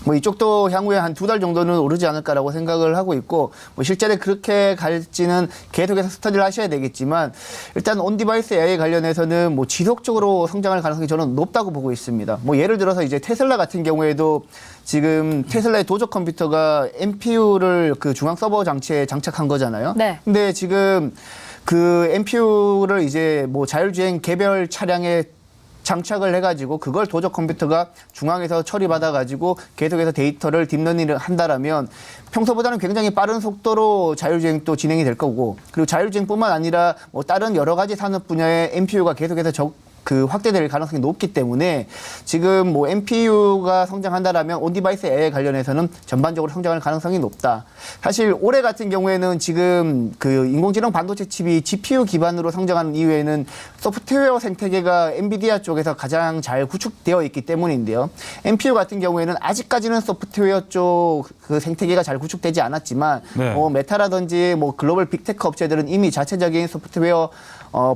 뭐 이쪽도 향후에 한 2달 정도는 오르지 않을까라고 생각을 하고 있고 뭐 실제로 그렇게 갈지는 계속해서 스터디를 하셔야 되겠지만 일단 온디바이스 AI 관련해서는 뭐 지속적으로 성장할 가능성이 저는 높다고 보고 있습니다. 뭐 예를 들어서 이제 테슬라 같은 경우에도 지금 테슬라의 도적 컴퓨터가 NPU를 그 중앙 서버 장치에 장착한 거잖아요. 네. 근데 지금 그 NPU를 이제 뭐 자율주행 개별 차량에 장착을 해가지고 그걸 도적 컴퓨터가 중앙에서 처리받아가지고 계속해서 데이터를 딥러닝을 한다라면 평소보다는 굉장히 빠른 속도로 자율주행도 진행이 될 거고 그리고 자율주행뿐만 아니라 뭐 다른 여러 가지 산업 분야의 NPU가 계속해서 확대될 가능성이 높기 때문에 지금 뭐 NPU가 성장한다라면 온디바이스 AI 관련해서는 전반적으로 성장할 가능성이 높다. 사실 올해 같은 경우에는 지금 그 인공지능 반도체 칩이 GPU 기반으로 성장하는 이유에는 소프트웨어 생태계가 엔비디아 쪽에서 가장 잘 구축되어 있기 때문인데요. NPU 같은 경우에는 아직까지는 소프트웨어 쪽 그 생태계가 잘 구축되지 않았지만 네. 뭐 메타라든지 뭐 글로벌 빅테크 업체들은 이미 자체적인 소프트웨어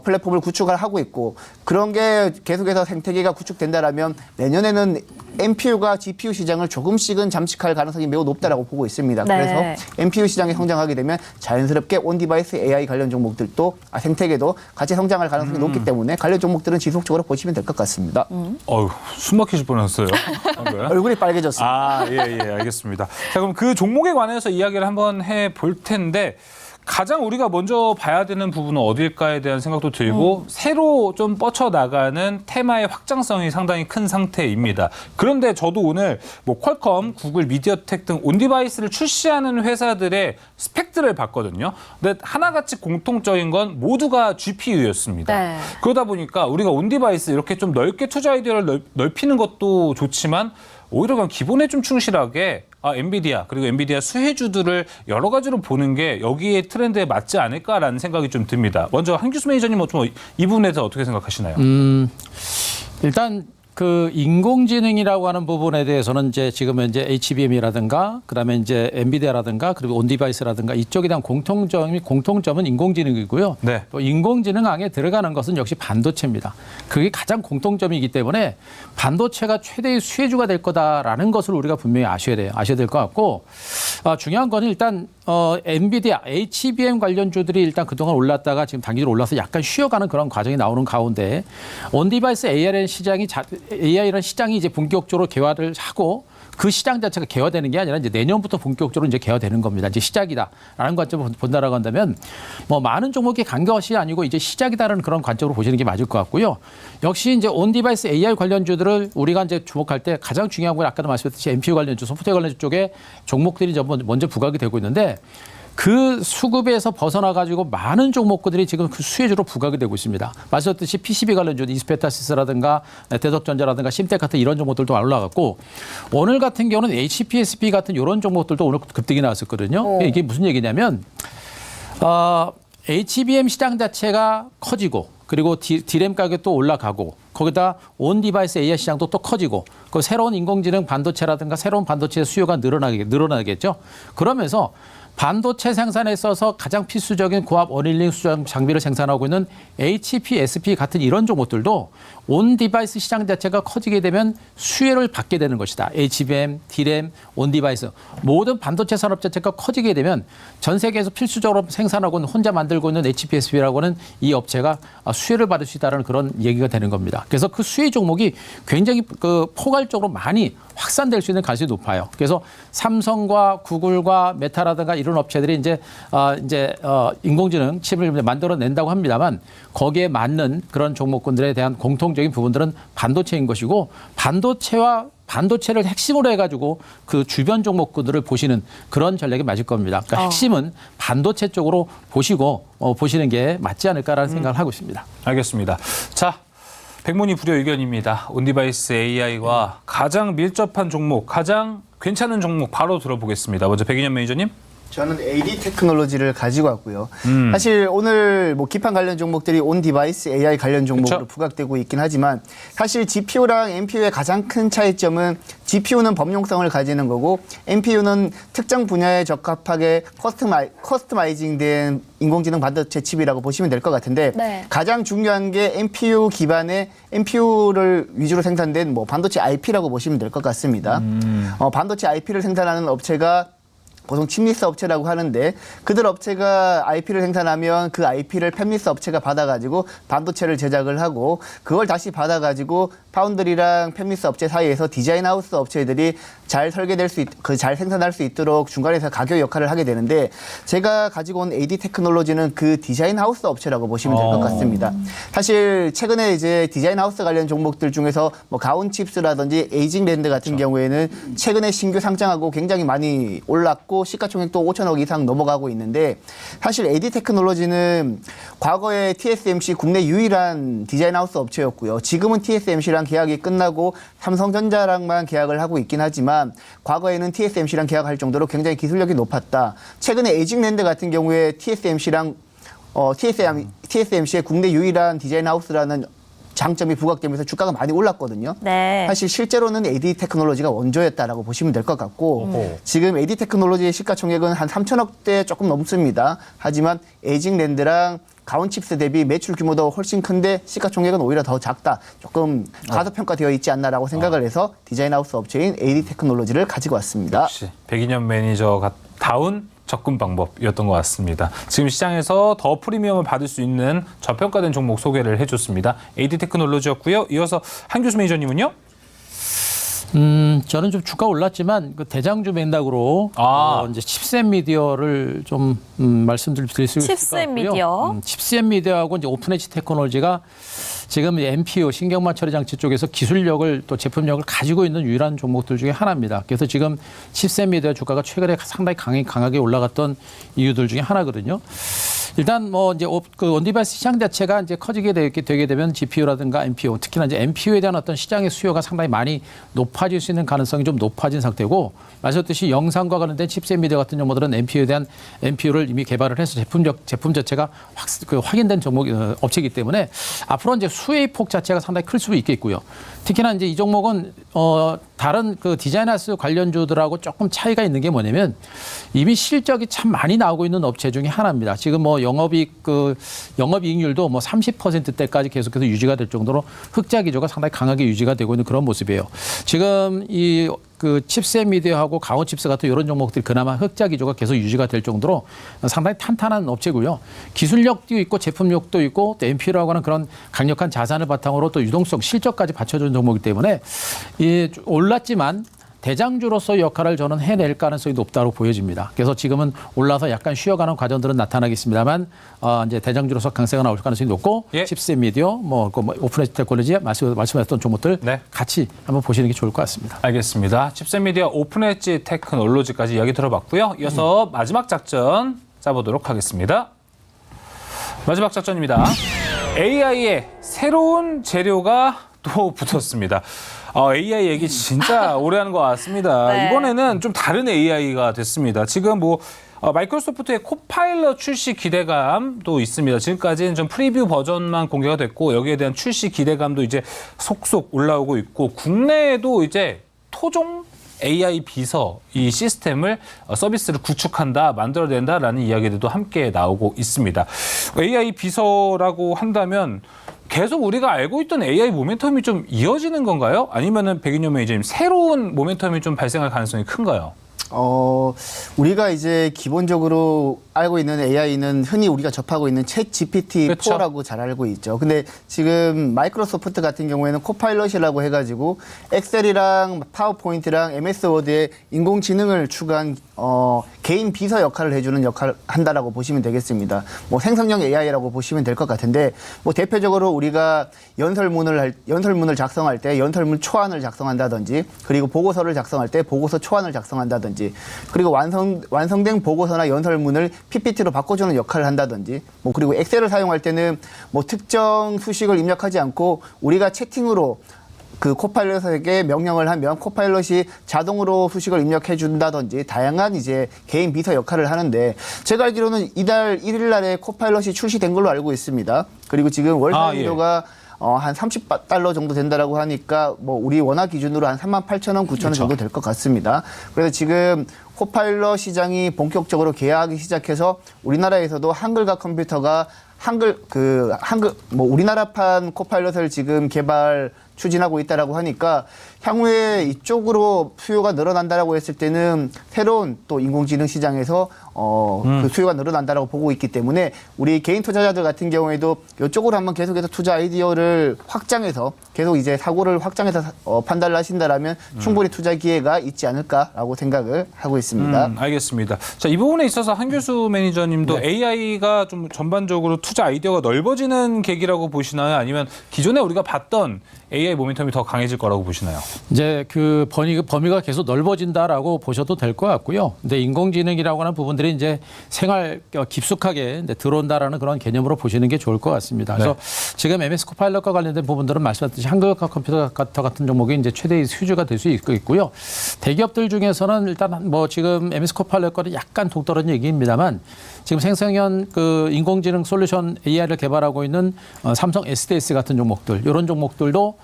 플랫폼을 구축을 하고 있고 그런 게 계속해서 생태계가 구축된다라면 내년에는 NPU가 GPU 시장을 조금씩은 잠식할 가능성이 매우 높다라고 보고 있습니다. 네. 그래서 NPU 시장이 성장하게 되면 자연스럽게 온디바이스 AI 관련 종목들도 생태계도 같이 성장할 가능성이 높기 때문에 관련 종목들은 지속적으로 보시면 될 것 같습니다. 어휴, 숨 막히실 뻔했어요. 방금. 얼굴이 빨개졌습니다. 아, 예, 알겠습니다. 자, 그럼 그 종목에 관해서 이야기를 한번 해볼 텐데 가장 우리가 먼저 봐야 되는 부분은 어딜까에 대한 생각도 들고 새로 좀 뻗쳐나가는 테마의 확장성이 상당히 큰 상태입니다. 그런데 저도 오늘 뭐 퀄컴, 구글, 미디어텍 등 온디바이스를 출시하는 회사들의 스펙들을 봤거든요. 근데 하나같이 공통적인 건 모두가 GPU였습니다. 네. 그러다 보니까 우리가 온디바이스 이렇게 좀 넓게 투자 아이디어를 넓히는 것도 좋지만 오히려 그냥 기본에 좀 충실하게 엔비디아 그리고 엔비디아 수혜주들을 여러 가지로 보는 게 여기에 트렌드에 맞지 않을까라는 생각이 좀 듭니다. 먼저 한규수 매니저님 이 부분에 대해서 어떻게 생각하시나요? 일단 그 인공지능이라고 하는 부분에 대해서는 이제 지금 이제 HBM이라든가 그다음에 이제 엔비디아라든가 그리고 온디바이스라든가 이쪽에 대한 공통점은 인공지능이고요. 네. 또 인공지능 안에 들어가는 것은 역시 반도체입니다. 그게 가장 공통점이기 때문에 반도체가 최대의 수혜주가 될 거다라는 것을 우리가 분명히 아셔야 될 것 같고 중요한 거는 일단 엔비디아, HBM 관련주들이 일단 그동안 올랐다가 지금 단기적으로 올라서 약간 쉬어가는 그런 과정이 나오는 가운데 온디바이스 AI라는 시장이 이제 본격적으로 개화를 하고 그 시장 자체가 개화되는 게 아니라 이제 내년부터 본격적으로 이제 개화되는 겁니다. 이제 시작이다라는 관점으로 본다라고 한다면 뭐 많은 종목이 간 것이 아니고 이제 시작이다라는 그런 관점으로 보시는 게 맞을 것 같고요. 역시 이제 온디바이스 AI 관련주들을 우리가 이제 주목할 때 가장 중요한 건 아까도 말씀드렸듯이 NPU 관련주, 소프트웨어 관련주 쪽에 종목들이 먼저 부각이 되고 있는데 그 수급에서 벗어나 가지고 많은 종목들이 지금 그 수혜주로 부각이 되고 있습니다. 말씀드렸듯이 PCB 관련주 이스페타시스라든가 대덕전자라든가 심텍 같은 이런 종목들도 올라갔고 오늘 같은 경우는 HPSP 같은 이런 종목들도 오늘 급등이 나왔었거든요. 이게 무슨 얘기냐면 HBM 시장 자체가 커지고 그리고 디램 가격도 올라가고 거기다 온디바이스 AI 시장도 또 커지고 그 새로운 인공지능 반도체라든가 새로운 반도체 수요가 늘어나겠죠. 그러면서 반도체 생산에 있어서 가장 필수적인 고압 어닐링 수정 장비를 생산하고 있는 HPSP 같은 이런 종목들도 온 디바이스 시장 자체가 커지게 되면 수혜를 받게 되는 것이다. HBM, D램, 온 디바이스 모든 반도체 산업 자체가 커지게 되면 전 세계에서 필수적으로 생산하고 있는 혼자 만들고 있는 HPSP라고 하는 이 업체가 수혜를 받을 수 있다는 그런 얘기가 되는 겁니다. 그래서 그 수혜 종목이 굉장히 그 포괄적으로 많이 확산될 수 있는 가능성이 높아요. 그래서 삼성과 구글과 메타라든가 이런 업체들이 이제 인공지능 칩을 만들어낸다고 합니다만 거기에 맞는 그런 종목군들에 대한 공통적인 부분들은 반도체인 것이고 반도체를 핵심으로 해가지고 그 주변 종목군들을 보시는 그런 전략이 맞을 겁니다. 그러니까 핵심은 반도체 쪽으로 보시는 게 맞지 않을까라는 생각을 하고 있습니다. 알겠습니다. 자. 백문이 불여의견입니다. 온디바이스 AI와 가장 밀접한 종목, 가장 괜찮은 종목 바로 들어보겠습니다. 먼저 백인현 매니저님. 저는 AD 테크놀로지를 가지고 왔고요. 사실 오늘 뭐 기판 관련 종목들이 온 디바이스 AI 관련 종목으로 그쵸? 부각되고 있긴 하지만 사실 GPU랑 NPU의 가장 큰 차이점은 GPU는 범용성을 가지는 거고 NPU는 특정 분야에 적합하게 커스터마이징된 인공지능 반도체 칩이라고 보시면 될 것 같은데 네. 가장 중요한 게 NPU 기반의 NPU를 위주로 생산된 뭐 반도체 IP라고 보시면 될 것 같습니다. 반도체 IP를 생산하는 업체가 보통 칩리스 업체라고 하는데 그들 업체가 IP를 생산하면 그 IP를 팹리스 업체가 받아가지고 반도체를 제작을 하고 그걸 다시 받아가지고 파운드리랑 팹리스 업체 사이에서 디자인 하우스 업체들이 잘 설계될 잘 생산할 수 있도록 중간에서 가교 역할을 하게 되는데 제가 가지고 온 AD 테크놀로지는 그 디자인 하우스 업체라고 보시면 될 것 같습니다. 사실 최근에 이제 디자인 하우스 관련 종목들 중에서 뭐 가온칩스라든지 에이징랜드 같은 경우에는 최근에 신규 상장하고 굉장히 많이 올랐고 시가총액도 5천억 이상 넘어가고 있는데 사실 AD 테크놀로지는 과거에 TSMC 국내 유일한 디자인 하우스 업체였고요. 지금은 TSMC랑 계약이 끝나고 삼성전자랑만 계약을 하고 있긴 하지만 과거에는 TSMC랑 계약할 정도로 굉장히 기술력이 높았다. 최근에 에이징랜드 같은 경우에 TSMC의 국내 유일한 디자인 하우스라는 장점이 부각되면서 주가가 많이 올랐거든요. 네. 사실 실제로는 AD 테크놀로지가 원조였다라고 보시면 될 것 같고 지금 AD 테크놀로지의 시가총액은 한 3천억대 조금 넘습니다. 하지만 에이징랜드랑 가온칩스 대비 매출 규모도 훨씬 큰데 시가총액은 오히려 더 작다. 조금 과소평가되어 있지 않나라고 생각을 해서 디자인하우스 업체인 AD 테크놀로지를 가지고 왔습니다. 역시 백인현 매니저가 다운 접근 방법이었던 것 같습니다. 지금 시장에서 더 프리미엄을 받을 수 있는 저평가된 종목 소개를 해줬습니다. AD 테크놀로지였고요. 이어서 한규수 매니저님은요? 저는 좀 주가 올랐지만 그 대장주 맥락으로 이제 칩셋 미디어를 좀 말씀드릴 수 있을 것 같고요. 칩셋 미디어. 칩셋 미디어하고 이제 오픈엣지 테크놀로지가 지금 MPU 신경망 처리 장치 쪽에서 기술력을 또 제품력을 가지고 있는 유일한 종목들 중에 하나입니다. 그래서 지금 칩셋 미디어 주가가 최근에 상당히 강하게 올라갔던 이유들 중에 하나거든요. 일단 뭐 이제 그 온디바이스 시장 자체가 이제 커지게 되게 되면 GPU라든가 NPU, 특히나 이제 NPU에 대한 어떤 시장의 수요가 상당히 많이 높아질 수 있는 가능성이 좀 높아진 상태고, 말씀드렸듯이 영상과 관련된 칩셋 미디어 같은 종목들은 NPU에 대한 NPU를 이미 개발을 해서 제품 자체가 확인된 종목 업체이기 때문에 앞으로 이제 수혜의 폭 자체가 상당히 클 수 있겠고요. 특히나 이제 이 종목은 다른 그 디자이너스 관련주들하고 조금 차이가 있는 게 뭐냐면 이미 실적이 참 많이 나오고 있는 업체 중에 하나입니다. 지금 뭐 영업이익률도 뭐 30%대까지 계속해서 유지가 될 정도로 흑자 기조가 상당히 강하게 유지가 되고 있는 그런 모습이에요. 지금 이 그 칩셋 미디어하고 가온칩스 같은 이런 종목들이 그나마 흑자 기조가 계속 유지가 될 정도로 상당히 탄탄한 업체고요. 기술력도 있고 제품력도 있고 또 NPU라고 하는 그런 강력한 자산을 바탕으로 또 유동성, 실적까지 받쳐주는 종목이기 때문에 이 올랐지만 대장주로서 역할을 저는 해낼 가능성이 높다고 보여집니다. 그래서 지금은 올라서 약간 쉬어가는 과정들은 나타나겠습니다만 이제 대장주로서 강세가 나올 가능성이 높고 칩셋 미디어, 오픈엣지 테크놀로지 말씀하셨던 종목들 같이 한번 보시는 게 좋을 것 같습니다. 알겠습니다. 칩셋 미디어 오픈엣지 테크놀로지까지 이야기 들어봤고요. 이어서 마지막 작전 짜보도록 하겠습니다. 마지막 작전입니다. AI의 새로운 재료가 또 붙었습니다. AI 얘기 진짜 오래 하는 것 같습니다. 네. 이번에는 좀 다른 AI가 됐습니다. 지금 마이크로소프트의 코파일럿 출시 기대감도 있습니다. 지금까지는 좀 프리뷰 버전만 공개가 됐고 여기에 대한 출시 기대감도 이제 속속 올라오고 있고 국내에도 이제 토종 AI 비서 이 시스템을 서비스를 구축한다, 만들어낸다라는 이야기들도 함께 나오고 있습니다. AI 비서라고 한다면 계속 우리가 알고 있던 AI 모멘텀이 좀 이어지는 건가요? 아니면은 백인현 매니저님 새로운 모멘텀이 좀 발생할 가능성이 큰가요? 우리가 이제 기본적으로 알고 있는 AI는 흔히 우리가 접하고 있는 챗 GPT-4라고 잘 알고 있죠. 근데 지금 마이크로소프트 같은 경우에는 코파일럿이라고 해가지고 엑셀이랑 파워포인트랑 MS 워드에 인공지능을 추가한 개인 비서 역할을 해주는 역할을 한다라고 보시면 되겠습니다. 뭐 생성형 AI라고 보시면 될 것 같은데 뭐 대표적으로 우리가 연설문을 작성할 때 연설문 초안을 작성한다든지 그리고 보고서를 작성할 때 보고서 초안을 작성한다든지 그리고 완성된 보고서나 연설문을 PPT로 바꿔주는 역할을 한다든지 뭐 그리고 엑셀을 사용할 때는 뭐 특정 수식을 입력하지 않고 우리가 채팅으로 그 코파일럿에게 명령을 하면 코파일럿이 자동으로 수식을 입력해 준다든지 다양한 이제 개인 비서 역할을 하는데 제가 알기로는 이달 1일 날에 코파일럿이 출시된 걸로 알고 있습니다. 그리고 지금 월 사용료가 한 $30 정도 된다라고 하니까 뭐 우리 원화 기준으로 한 38,000원, 9,000원 정도 될 것 같습니다. 그래서 지금 코파일럿 시장이 본격적으로 개화하기 시작해서 우리나라에서도 한글과 컴퓨터가 우리나라판 코파일럿을 지금 추진하고 있다라고 하니까 향후에 이쪽으로 수요가 늘어난다라고 했을 때는 새로운 또 인공지능 시장에서 그 수요가 늘어난다라고 보고 있기 때문에 우리 개인 투자자들 같은 경우에도 이쪽으로 한번 계속해서 투자 아이디어를 확장해서 계속 이제 사고를 확장해서 판단을 하신다라면 충분히 투자 기회가 있지 않을까라고 생각을 하고 있습니다. 알겠습니다. 자, 이 부분에 있어서 한규수 매니저님도 AI가 좀 전반적으로 투자 아이디어가 넓어지는 계기라고 보시나요? 아니면 기존에 우리가 봤던 AI 모멘텀이 더 강해질 거라고 보시나요? 이제 그 범위가 계속 넓어진다라고 보셔도 될 것 같고요. 근데 인공지능이라고 하는 부분들이 이제 생활 깊숙하게 들어온다라는 그런 개념으로 보시는 게 좋을 것 같습니다. 그래서 지금 MS 코파일럿과 관련된 부분들은 말씀하셨듯이 한글과 컴퓨터 같은 종목이 이제 최대의 수주가 될 수 있고요. 대기업들 중에서는 일단 뭐 지금 MS 코파일럿과는 약간 동떨어진 얘기입니다만 지금 생성형 그 인공지능 솔루션 AI를 개발하고 있는 삼성 SDS 같은 종목들, 이런 종목들도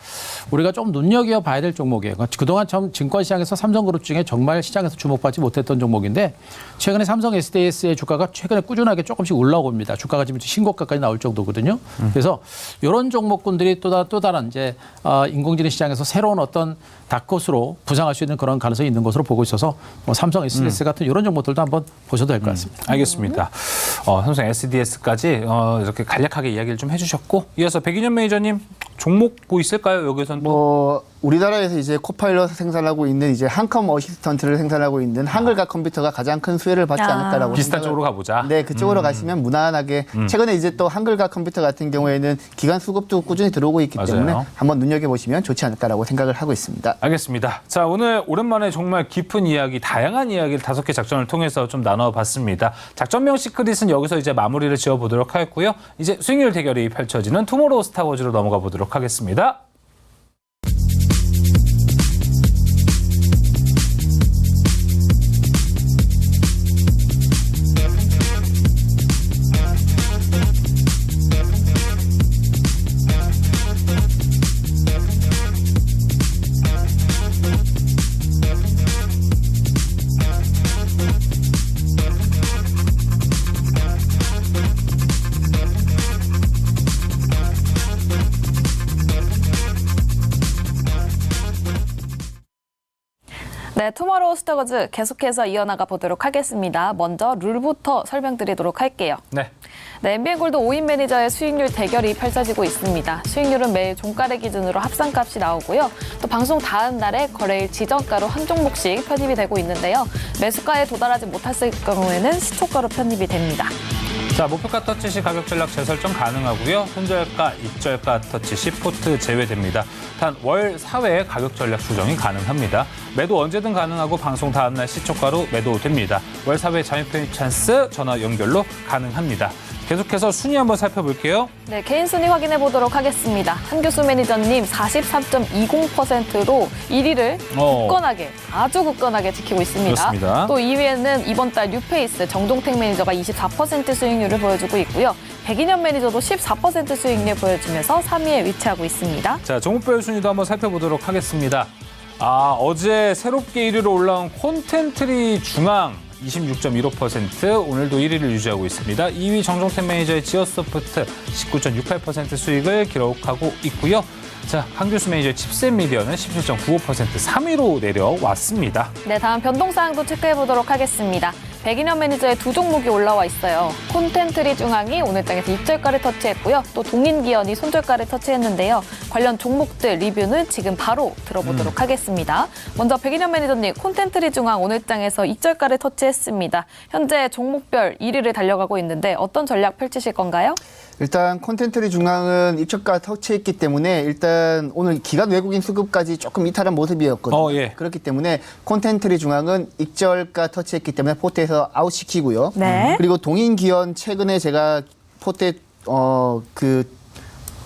우리가 좀 눈여겨 봐야 될 종목이에요. 그동안 참 증권시장에서 삼성그룹 중에 정말 시장에서 주목받지 못했던 종목인데 최근에 삼성 SDS의 주가가 최근에 꾸준하게 조금씩 올라오고 있습니다. 주가가 지금 신고가까지 나올 정도거든요. 그래서 이런 종목군들이 또 다른 이제 인공지능 시장에서 새로운 어떤 다크호스로 부상할 수 있는 그런 가능성이 있는 것으로 보고 있어서 삼성 SDS 같은 이런 종목들도 한번 보셔도 될 것 같습니다. 알겠습니다. 삼성 SDS까지 이렇게 간략하게 이야기를 좀 해주셨고 이어서 백인현 매니저님 종목 뭐 있을까요? 여기서는 또? 우리나라에서 이제 코파일럿 생산하고 있는 이제 한컴 어시스턴트를 생산하고 있는 한글과 컴퓨터가 가장 큰 수혜를 받지 않을까라고 비슷한 생각을- 쪽으로 가보자. 네, 그쪽으로 가시면 무난하게 최근에 이제 또 한글과 컴퓨터 같은 경우에는 기간 수급도 꾸준히 들어오고 있기 맞아요. 때문에 한번 눈여겨보시면 좋지 않을까라고 생각을 하고 있습니다. 알겠습니다. 자, 오늘 오랜만에 정말 깊은 이야기, 다양한 이야기를 5개 작전을 통해서 좀 나눠봤습니다. 작전명 시크릿은 여기서 이제 마무리를 지어보도록 하겠고요. 이제 수익률 대결이 펼쳐지는 투모로우 스타워즈로 넘어가 보도록 하겠습니다. 네, 투모로우 스타워즈 계속해서 이어나가 보도록 하겠습니다. 먼저 룰부터 설명드리도록 할게요. 네. 네, NBN골드 5인 매니저의 수익률 대결이 펼쳐지고 있습니다. 수익률은 매일 종가를 기준으로 합산값이 나오고요. 또 방송 다음 날에 거래일 지정가로 한 종목씩 편입이 되고 있는데요. 매수가에 도달하지 못했을 경우에는 시초가로 편입이 됩니다. 자, 목표가 터치 시 가격 전략 재설정 가능하고요. 손절가, 익절가 터치 시 포트 제외됩니다. 단 월 4회 가격 전략 수정이 가능합니다. 매도 언제든 가능하고 방송 다음날 시초가로 매도됩니다. 월 4회 잠입 편입 찬스 전화 연결로 가능합니다. 계속해서 순위 한번 살펴볼게요. 네, 개인 순위 확인해 보도록 하겠습니다. 한교수 매니저님 44.20%로 1위를 굳건하게, 아주 굳건하게 지키고 있습니다. 그렇습니다. 또 2위에는 이번 달 뉴페이스 정동택 매니저가 24% 수익률을 보여주고 있고요. 백인현 매니저도 14% 수익률 보여주면서 3위에 위치하고 있습니다. 자, 종목별 순위도 한번 살펴보도록 하겠습니다. 어제 새롭게 1위로 올라온 콘텐트리 중앙 26.15%, 오늘도 1위를 유지하고 있습니다. 2위 정종택 매니저의 지어소프트 19.68% 수익을 기록하고 있고요. 자, 한교수 매니저의 칩셋 미디어는 17.95% 3위로 내려왔습니다. 네, 다음 변동사항도 체크해 보도록 하겠습니다. 백인현 매니저의 두 종목이 올라와 있어요. 콘텐트리 중앙이 오늘장에서 입절가를 터치했고요. 또 동인기현이 손절가를 터치했는데요. 관련 종목들 리뷰는 지금 바로 들어보도록 하겠습니다. 먼저 백인현 매니저님, 콘텐트리 중앙 오늘장에서 입절가를 터치했습니다. 현재 종목별 1위를 달려가고 있는데 어떤 전략 펼치실 건가요? 일단 콘텐트리 중앙은 입절가 터치했기 때문에 일단 오늘 기간 외국인 수급까지 조금 이탈한 모습이었거든요. 예. 그렇기 때문에 콘텐트리 중앙은 입절가 터치했기 때문에 포트에서 아웃시키고요. 네. 그리고 동인기현 최근에 제가 포트에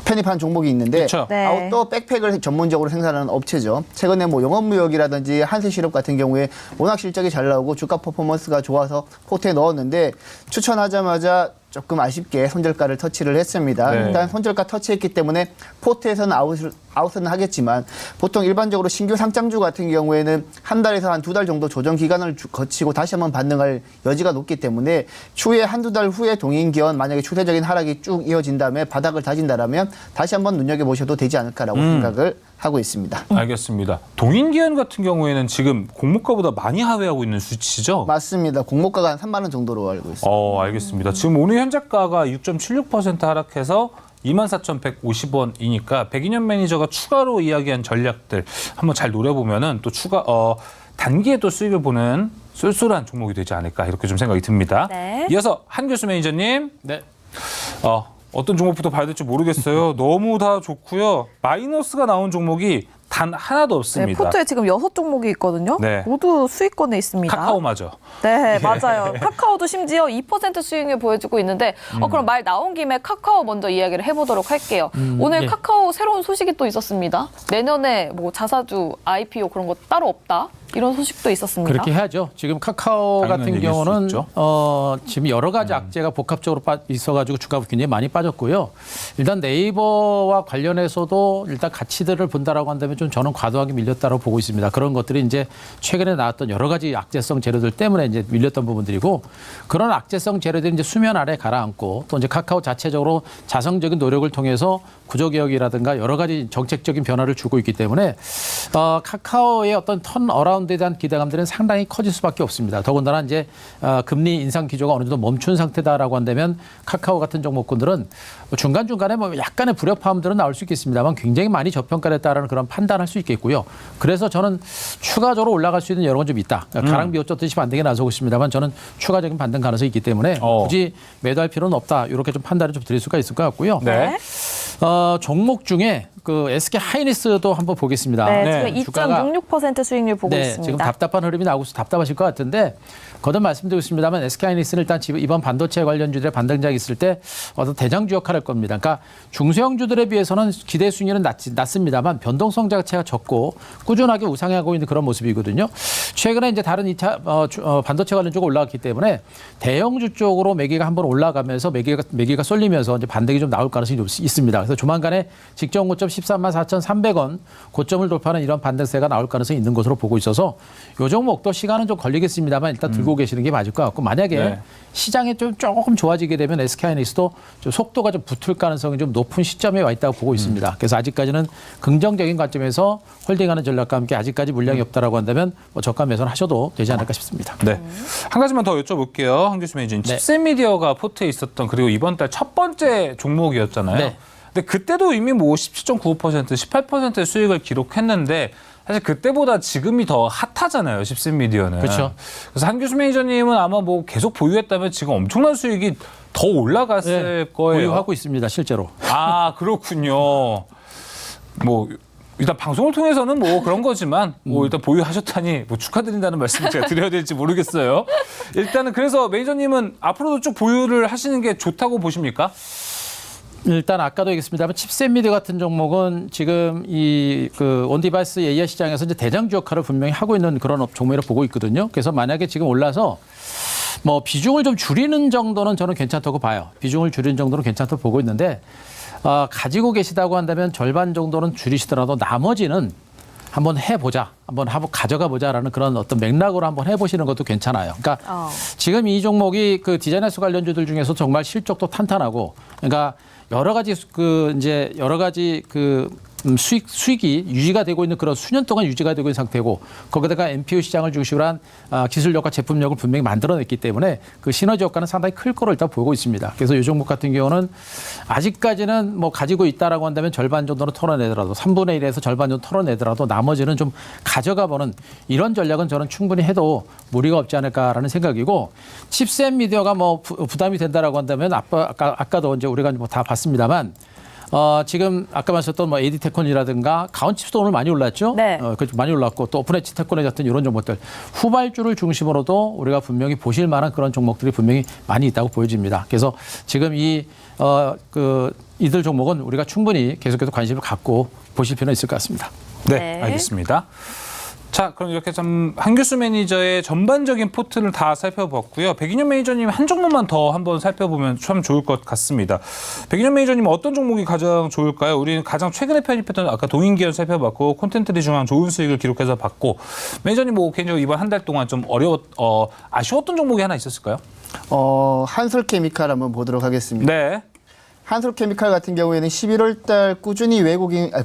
편입한 종목이 있는데 그렇죠. 네. 아웃도어 백팩을 전문적으로 생산하는 업체죠. 최근에 뭐 영업무역이라든지 한세시럽 같은 경우에 워낙 실적이 잘 나오고 주가 퍼포먼스가 좋아서 포트에 넣었는데 추천하자마자 조금 아쉽게 손절가를 터치를 했습니다. 네. 일단 손절가 터치했기 때문에 포트에서는 아웃은 하겠지만 보통 일반적으로 신규 상장주 같은 경우에는 한 달에서 한 두 달 정도 조정 기간을 거치고 다시 한번 반등할 여지가 높기 때문에 추후에 한두 달 후에 동인기현 만약에 추세적인 하락이 쭉 이어진 다음에 바닥을 다진다라면 다시 한번 눈여겨보셔도 되지 않을까라고 생각을 하고 있습니다. 알겠습니다. 동인기현 같은 경우에는 지금 공모가보다 많이 하회하고 있는 수치죠? 맞습니다. 공모가가 한 3만 원 정도로 알고 있습니다. 알겠습니다. 지금 오늘 현재가가 6.76% 하락해서 24,150원이니까 백인현 매니저가 추가로 이야기한 전략들 한번 잘 노려보면은 또 단기에 또 수익을 보는 쏠쏠한 종목이 되지 않을까 이렇게 좀 생각이 듭니다. 네. 이어서 한교수 매니저님. 네. 어떤 종목부터 봐야 될지 모르겠어요. 너무 다 좋고요. 마이너스가 나온 종목이 단 하나도 네, 없습니다. 포트에 지금 6종목이 있거든요. 네. 모두 수익권에 있습니다. 카카오마저. 네, 맞아요. 카카오도 심지어 2% 수익률 보여주고 있는데 그럼 말 나온 김에 카카오 먼저 이야기를 해보도록 할게요. 오늘 예. 카카오 새로운 소식이 또 있었습니다. 내년에 뭐 자사주, IPO 그런 거 따로 없다. 이런 소식도 있었습니다. 그렇게 해야죠. 지금 카카오 당연한 같은 얘기일 수 경우는 있죠. 지금 여러 가지 악재가 복합적으로 있어가지고 주가가 굉장히 많이 빠졌고요. 일단 네이버와 관련해서도 일단 가치들을 본다라고 한다면 좀 저는 과도하게 밀렸다고 보고 있습니다. 그런 것들이 이제 최근에 나왔던 여러 가지 악재성 재료들 때문에 이제 밀렸던 부분들이고 그런 악재성 재료들이 이제 수면 아래 가라앉고 또 이제 카카오 자체적으로 자성적인 노력을 통해서 구조개혁이라든가 여러 가지 정책적인 변화를 주고 있기 때문에 카카오의 어떤 턴 어라운드에 대한 기대감들은 상당히 커질 수밖에 없습니다. 더군다나 이제 금리 인상 기조가 어느 정도 멈춘 상태다라고 한다면 카카오 같은 종목군들은 중간중간에 뭐 약간의 불협화음들은 나올 수 있겠습니다만 굉장히 많이 저평가됐다라는 그런 판단할 수 있겠고요. 그래서 저는 추가적으로 올라갈 수 있는 여러 건 좀 있다. 가랑 비워졌듯이 반등에 나서고 있습니다.만 저는 추가적인 반등 가능성이 있기 때문에 굳이 매도할 필요는 없다. 이렇게 좀 판단을 좀 드릴 수가 있을 것 같고요. 네. 종목 중에 그 SK 하이닉스도 한번 보겠습니다. 네, 네, 지금 2.66% 수익률 보고 있습니다. 지금 답답한 흐름이 나오고 있어서 답답하실 것 같은데 거듭 말씀드리고 있습니다만 SK 하이닉스는 일단 이번 반도체 관련주들의 반등작이 있을 때 어떤 대장주 역할을 할 겁니다. 그러니까 중소형주들에 비해서는 기대 수익률은 낮습니다만 변동성 자체가 적고 꾸준하게 우상하고 있는 그런 모습이거든요. 최근에 이제 다른 2차 반도체 관련주가 올라왔기 때문에 대형주 쪽으로 매기가 한번 올라가면서 매기가 쏠리면서 이제 반등이 좀 나올 가능성이 좀 있습니다. 그래서 조만간에 직전 고점 134,300원 고점을 돌파하는 이런 반등세가 나올 가능성이 있는 것으로 보고 있어서 이 종목도 시간은 좀 걸리겠습니다만 일단 들고 계시는 게 맞을 것 같고 만약에 네. 시장이 좀 조금 좋아지게 되면 SK하이닉스도 좀 속도가 좀 붙을 가능성이 좀 높은 시점에 와 있다고 보고 있습니다. 그래서 아직까지는 긍정적인 관점에서 홀딩하는 전략과 함께 아직까지 물량이 없다라고 한다면 뭐 저가 매수를 하셔도 되지 않을까 싶습니다. 네. 한 가지만 더 여쭤볼게요. 한 교수 매니저님. 네. 칩셋미디어가 포트에 있었던 그리고 이번 달 첫 번째 종목이었잖아요. 네. 근데 그때도 이미 뭐 17.95%, 18%의 수익을 기록했는데 사실 그때보다 지금이 더 핫하잖아요. 칩셋미디어는. 그렇죠. 그래서 한 교수 매니저님은 아마 뭐 계속 보유했다면 지금 엄청난 수익이 더 올라갔을 거예요. 보유하고 있습니다. 실제로. 아, 그렇군요. 뭐 일단 방송을 통해서는 뭐 그런 거지만 뭐 일단 보유하셨다니 뭐 축하드린다는 말씀을 제가 드려야 될지 모르겠어요. 일단은 그래서 매니저님은 앞으로도 쭉 보유를 하시는 게 좋다고 보십니까? 일단 아까도 얘기했습니다만 칩셋 미디어 같은 종목은 지금 이 그 온디바이스 AI 시장에서 이제 대장주 역할을 분명히 하고 있는 그런 종목이라고 보고 있거든요. 그래서 만약에 지금 올라서 뭐 비중을 좀 줄이는 정도는 저는 괜찮다고 봐요. 비중을 줄이는 정도는 괜찮다고 보고 있는데 가지고 계시다고 한다면 절반 정도는 줄이시더라도 나머지는 한번 해보자, 한번 가져가 보자라는 그런 어떤 맥락으로 한번 해보시는 것도 괜찮아요. 그러니까 지금 이 종목이 그 디자이너스 관련주들 중에서 정말 실적도 탄탄하고, 그러니까 여러 가지 수익이 유지가 되고 있는 그런 수년 동안 유지가 되고 있는 상태고 거기다가 NPU 시장을 중심으로 한 기술력과 제품력을 분명히 만들어냈기 때문에 그 시너지 효과는 상당히 클 거로 일단 보고 있습니다. 그래서 이 종목 같은 경우는 아직까지는 뭐 가지고 있다라고 한다면 절반 정도는 털어내더라도 3분의 1에서 절반 정도 털어내더라도 나머지는 좀 가져가 보는 이런 전략은 저는 충분히 해도 무리가 없지 않을까라는 생각이고 칩셋 미디어가 뭐 부담이 된다라고 한다면 아까도 이제 우리가 뭐 다 봤습니다만 지금 아까 말씀했던 뭐 AD테콘이라든가 가온칩스도 오늘 많이 올랐죠. 네. 많이 올랐고 또 오픈엣지 테콘 같은 이런 종목들 후발주를 중심으로도 우리가 분명히 보실 만한 그런 종목들이 분명히 많이 있다고 보여집니다. 그래서 지금 이들 종목은 우리가 충분히 계속해서 관심을 갖고 보실 필요는 있을 것 같습니다. 네. 알겠습니다. 자, 그럼 이렇게 좀 한교수 매니저의 전반적인 포트를 다 살펴봤고요. 백인현 매니저님 한 종목만 더 한번 살펴보면 참 좋을 것 같습니다. 백인현 매니저님 어떤 종목이 가장 좋을까요? 우리는 가장 최근에 편입했던 아까 동인기업 살펴봤고 콘텐츠리 중앙 좋은 수익을 기록해서 봤고 매니저님 뭐 개인적으로 이번 한 달 동안 좀 아쉬웠던 종목이 하나 있었을까요? 한솔케미칼 한번 보도록 하겠습니다. 네. 한솔케미칼 같은 경우에는 11월 달 꾸준히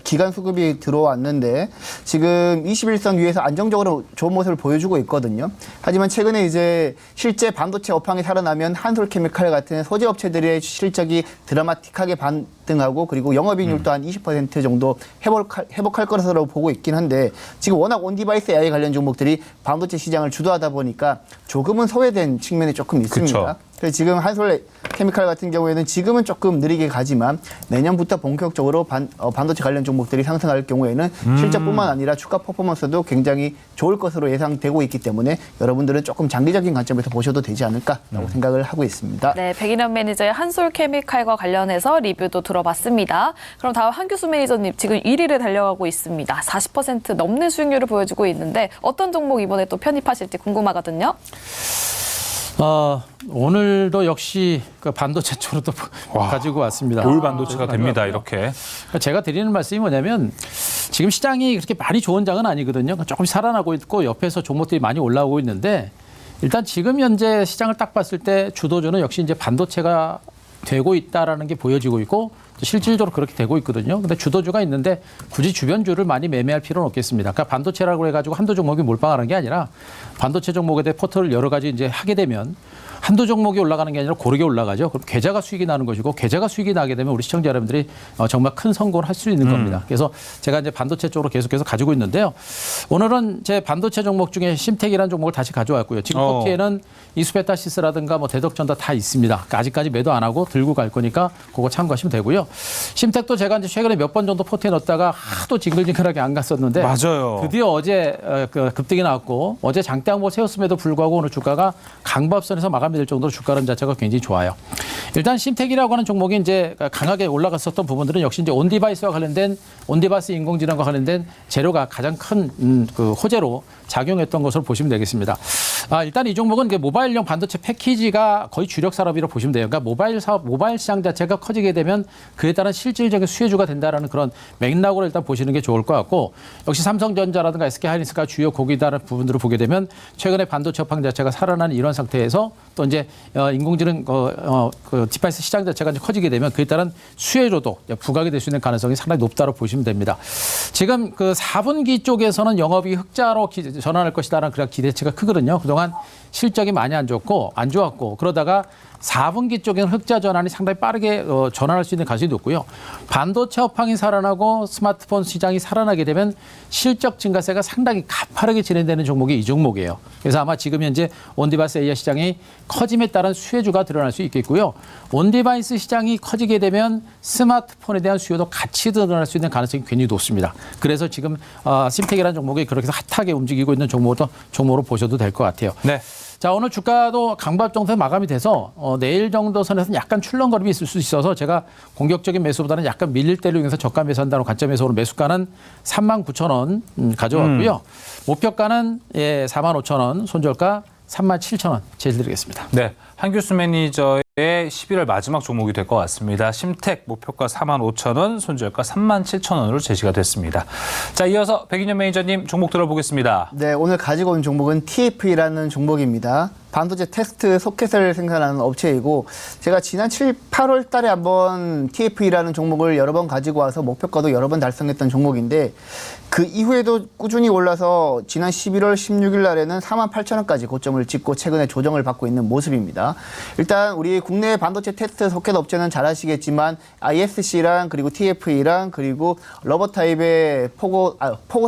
기관 수급이 들어왔는데 지금 21선 위에서 안정적으로 좋은 모습을 보여주고 있거든요. 하지만 최근에 이제 실제 반도체 업황이 살아나면 한솔케미칼 같은 소재 업체들의 실적이 드라마틱하게 반등하고 그리고 영업이익률도 한 20% 정도 회복할 것으로 보고 있긴 한데 지금 워낙 온디바이스 AI 관련 종목들이 반도체 시장을 주도하다 보니까 조금은 소외된 측면이 조금 있습니다. 그쵸. 그래서 지금 한솔 케미칼 같은 경우에는 지금은 조금 느리게 가지만 내년부터 본격적으로 반도체 관련 종목들이 상승할 경우에는 실적뿐만 아니라 주가 퍼포먼스도 굉장히 좋을 것으로 예상되고 있기 때문에 여러분들은 조금 장기적인 관점에서 보셔도 되지 않을까라고 생각을 하고 있습니다. 네, 백인현 매니저의 한솔케미칼과 관련해서 리뷰도 들어봤습니다. 그럼 다음 한규수 매니저님 지금 1위를 달려가고 있습니다. 40% 넘는 수익률을 보여주고 있는데 어떤 종목 이번에 또 편입하실지 궁금하거든요. 오늘도 역시 그 반도체 쪽으로 또 가지고 왔습니다. 올 반도체가 됩니다. 이렇게. 제가 드리는 말씀이 뭐냐면 지금 시장이 그렇게 많이 좋은 장은 아니거든요. 조금 살아나고 있고 옆에서 종목들이 많이 올라오고 있는데 일단 지금 현재 시장을 딱 봤을 때 주도주는 역시 이제 반도체가 되고 있다라는 게 보여지고 있고 실질적으로 그렇게 되고 있거든요. 근데 주도주가 있는데 굳이 주변주를 많이 매매할 필요는 없겠습니다. 그러니까 반도체라고 해가지고 한두 종목이 몰빵하는 게 아니라 반도체 종목에 대해 포트를 여러 가지 이제 하게 되면 한두 종목이 올라가는 게 아니라 고르게 올라가죠. 그럼 계좌가 수익이 나는 것이고 계좌가 수익이 나게 되면 우리 시청자 여러분들이 정말 큰 성공을 할 수 있는 겁니다. 그래서 제가 이제 반도체 쪽으로 계속해서 가지고 있는데요. 오늘은 제 반도체 종목 중에 심텍이라는 종목을 다시 가져왔고요. 지금 포트에는 이수베타시스라든가 뭐 대덕전다 다 있습니다. 그러니까 아직까지 매도 안 하고 들고 갈 거니까 그거 참고하시면 되고요. 심텍도 제가 이제 최근에 몇 번 정도 포트에 넣었다가 하도 징글징글하게 안 갔었는데 맞아요. 드디어 어제 급등이 나왔고 어제 장대 항목을 세웠음에도 불구하고 오늘 주가가 강밥선에서 마감이 될 정도로 주가는 자체가 굉장히 좋아요. 일단 심텍이라고 하는 종목이 이제 강하게 올라갔었던 부분들은 역시 이제 온디바이스와 관련된 온디바이스 인공지능과 관련된 재료가 가장 큰 그 호재로 작용했던 것으로 보시면 되겠습니다. 일단 이 종목은 모바일용 반도체 패키지가 거의 주력 산업이라고 보시면 돼요. 그러니까 모바일 사업, 모바일 시장 자체가 커지게 되면 그에 따른 실질적인 수혜주가 된다라는 그런 맥락으로 일단 보시는 게 좋을 것 같고 역시 삼성전자라든가 SK하이닉스가 주요 고기다라는 부분들을 보게 되면 최근에 반도체 업황 자체가 살아나는 이런 상태에서 또 이제 인공지능 그 디바이스 시장 자체가 이제 커지게 되면 그에 따른 수혜주도 부각이 될 수 있는 가능성이 상당히 높다고 보시면 됩니다. 지금 그 4분기 쪽에서는 영업이 흑자로 전환할 것이다라는 그런 기대치가 크거든요. 그동안 실적이 많이 안 좋았고 그러다가 4분기 쪽에는 흑자 전환이 상당히 빠르게 전환할 수 있는 가능성이 높고요. 반도체 업황이 살아나고 스마트폰 시장이 살아나게 되면 실적 증가세가 상당히 가파르게 진행되는 종목이 이 종목이에요. 그래서 아마 지금 현재 온디바이스 AI 시장이 커짐에 따른 수혜주가 드러날 수 있겠고요. 온디바이스 시장이 커지게 되면 스마트폰에 대한 수요도 같이 드러날 수 있는 가능성이 굉장히 높습니다. 그래서 지금 심텍이라는 종목이 그렇게 해서 핫하게 움직이고 있는 종목으로 보셔도 될 것 같아요. 네. 자, 오늘 주가도 강밥 정도에 마감이 돼서 내일 정도 선에서는 약간 출렁거림이 있을 수 있어서 제가 공격적인 매수보다는 약간 밀릴 때를 이용해서 저가 매수한다는 관점에서 오늘 매수가는 39,000원 가져왔고요. 목표가는 45,000원, 손절가 37,000원 제시드리겠습니다. 네, 한규수 매니저의 11월 마지막 종목이 될 것 같습니다. 심텍 목표가 45,000원, 손절가 37,000원으로 제시가 됐습니다. 자, 이어서 백인현 매니저님 종목 들어보겠습니다. 네, 오늘 가지고 온 종목은 TFE라는 종목입니다. 반도체 테스트 소켓을 생산하는 업체이고 제가 지난 7, 8월 달에 한번 TFE라는 종목을 여러 번 가지고 와서 목표가도 여러 번 달성했던 종목인데 그 이후에도 꾸준히 올라서 지난 11월 16일 날에는 48,000원까지 고점을 찍고 최근에 조정을 받고 있는 모습입니다. 일단 우리 국내 반도체 테스트 소켓 업체는 잘 아시겠지만 ISC랑 그리고 TFE랑 그리고 러버 타입의 포고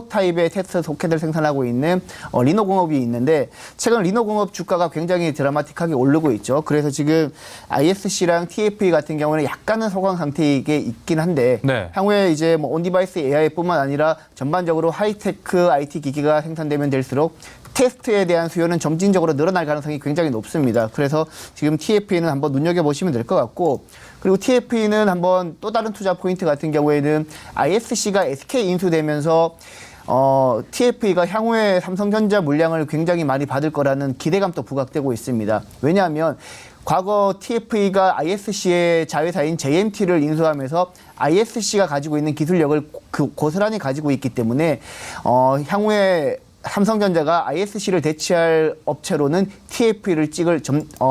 타입의 테스트 소켓을 생산하고 있는 리노공업이 있는데 최근 리노공업 주가가 굉장히 드라마틱하게 오르고 있죠. 그래서 지금 ISC랑 TFE 같은 경우는 약간은 소강 상태에 있긴 한데 네. 향후에 이제 뭐 온디바이스 AI뿐만 아니라 전반적으로 하이테크 IT 기기가 생산되면 될수록 테스트에 대한 수요는 점진적으로 늘어날 가능성이 굉장히 높습니다. 그래서 지금 TFE는 한번 눈여겨보시면 될 것 같고 그리고 TFE는 한번 또 다른 투자 포인트 같은 경우에는 ISC가 SK 인수되면서 TFE가 향후에 삼성전자 물량을 굉장히 많이 받을 거라는 기대감도 부각되고 있습니다. 왜냐하면 과거 TFE가 ISC의 자회사인 JMT를 인수하면서 ISC가 가지고 있는 기술력을 고스란히 가지고 있기 때문에 향후에 삼성전자가 ISC를 대체할 업체로는 TFE를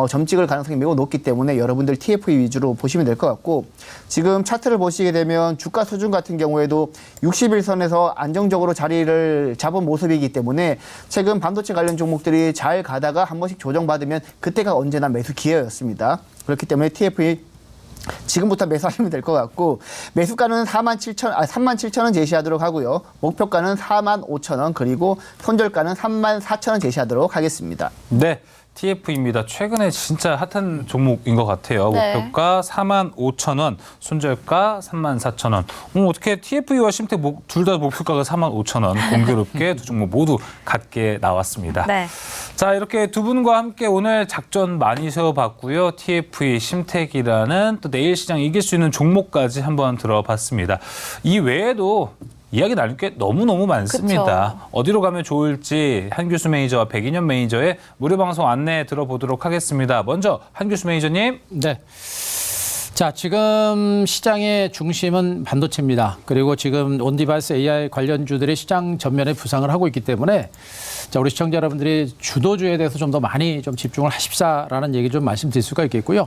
점찍을 가능성이 매우 높기 때문에 여러분들 TFE 위주로 보시면 될 것 같고 지금 차트를 보시게 되면 주가 수준 같은 경우에도 60일선에서 안정적으로 자리를 잡은 모습이기 때문에 최근 반도체 관련 종목들이 잘 가다가 한 번씩 조정받으면 그때가 언제나 매수 기회였습니다. 그렇기 때문에 TFE 지금부터 매수하시면 될 것 같고 매수가는 37,000원 제시하도록 하고요. 목표가는 45,000원 그리고 손절가는 34,000원 제시하도록 하겠습니다. 네. TF입니다. 최근에 진짜 핫한 종목인 것 같아요. 네. 목표가 45,000원, 손절가 34,000원. 어떻게 TF와 심택 둘 다 목표가가 45,000원. 공교롭게 두 종목 모두 같게 나왔습니다. 네. 자, 이렇게 두 분과 함께 오늘 작전 많이 세워봤고요. TFE, 심택이라는 또 내일 시장 이길 수 있는 종목까지 한번 들어봤습니다. 이 외에도 이야기 나눌 게 너무너무 많습니다. 그쵸. 어디로 가면 좋을지 한규수 매니저와 백인현 매니저의 무료 방송 안내 들어보도록 하겠습니다. 먼저 한규수 매니저님. 네. 자, 지금 시장의 중심은 반도체입니다. 그리고 지금 온디바이스 AI 관련주들이 시장 전면에 부상을 하고 있기 때문에 자, 우리 시청자 여러분들이 주도주에 대해서 좀 더 많이 좀 집중을 하십사라는 얘기 좀 말씀드릴 수가 있겠고요.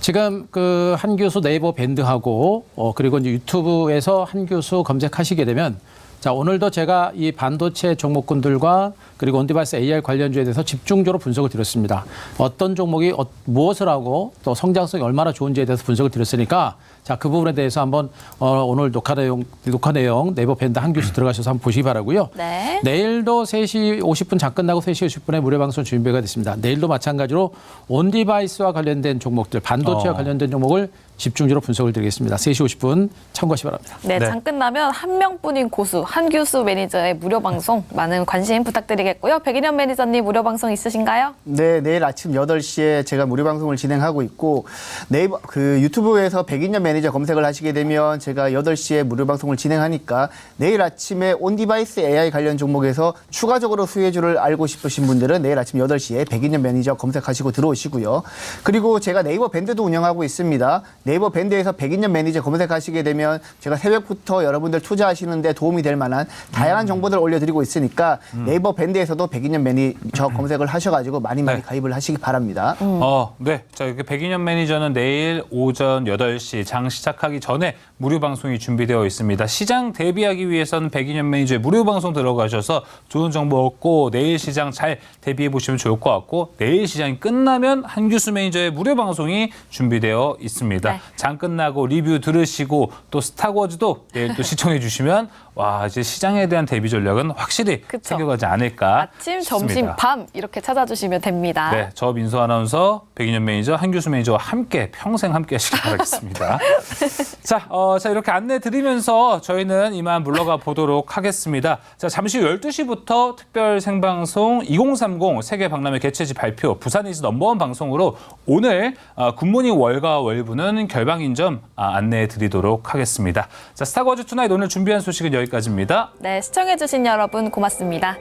지금 그 한교수 네이버 밴드하고 그리고 이제 유튜브에서 한교수 검색하시게 되면 자, 오늘도 제가 이 반도체 종목군들과 그리고 온디바이스 AI 관련주에 대해서 집중적으로 분석을 드렸습니다. 어떤 종목이 무엇을 하고 또 성장성이 얼마나 좋은지에 대해서 분석을 드렸으니까 자, 그 부분에 대해서 한번 오늘 녹화 내용 네이버 밴드 한규수 들어가셔서 한번 보시기 바라고요. 네. 내일도 3시 50분 장 끝나고 3시 50분에 무료 방송 준비가 됐습니다. 내일도 마찬가지로 온디바이스와 관련된 종목들, 반도체와 관련된 종목을 집중적으로 분석을 드리겠습니다. 3시 50분 참고하시기 바랍니다. 네, 네. 장 끝나면 한 명뿐인 고수 한규수 매니저의 무료 방송 많은 관심 부탁드리겠고요. 백인현 매니저님 무료 방송 있으신가요? 네, 내일 아침 8시에 제가 무료 방송을 진행하고 있고 네이버 그 유튜브에서 백인년 매니저 검색을 하시게 되면 제가 8시에 무료 방송을 진행하니까 내일 아침에 온디바이스 AI 관련 종목에서 추가적으로 수혜주를 알고 싶으신 분들은 내일 아침 8시에 백인년 매니저 검색하시고 들어오시고요. 그리고 제가 네이버 밴드도 운영하고 있습니다. 네이버 밴드에서 백인년 매니저 검색하시게 되면 제가 새벽부터 여러분들 투자하시는데 도움이 될 만한 다양한 정보들 올려드리고 있으니까 네이버 밴드에서도 백인년 매니저 검색을 하셔가지고 많이 네. 가입을 하시기 바랍니다. 네. 자, 이렇게 백인현 매니저는 내일 오전 8시 장 시작하기 전에 무료 방송이 준비되어 있습니다. 시장 대비하기 위해서는 백인현 매니저의 무료 방송 들어가셔서 좋은 정보 얻고 내일 시장 잘 대비해 보시면 좋을 것 같고 내일 시장이 끝나면 한규수 매니저의 무료 방송이 준비되어 있습니다. 네. 장 끝나고 리뷰 들으시고 또 스타워즈도 내일 또 시청해 주시면 와, 이제 시장에 대한 대비 전략은 확실히 그쵸. 생겨가지 않을까 아침, 싶습니다. 점심, 밤 이렇게 찾아주시면 됩니다. 네, 저 민수 아나운서, 백인현 매니저, 한규수 매니저와 함께 평생 함께 하시길 바라겠습니다. 자, 자, 이렇게 안내 드리면서 저희는 이만 물러가 보도록 하겠습니다. 자, 잠시 후 12시부터 특별 생방송 2030 세계 박람회 개최지 발표 부산이즈 넘버원 방송으로 오늘 굿모닝 월과 월부는 결방인 점 안내해 드리도록 하겠습니다. 자, 스타워즈 투나잇 오늘 준비한 소식은 여기까지입니다. 네, 시청해주신 여러분 고맙습니다.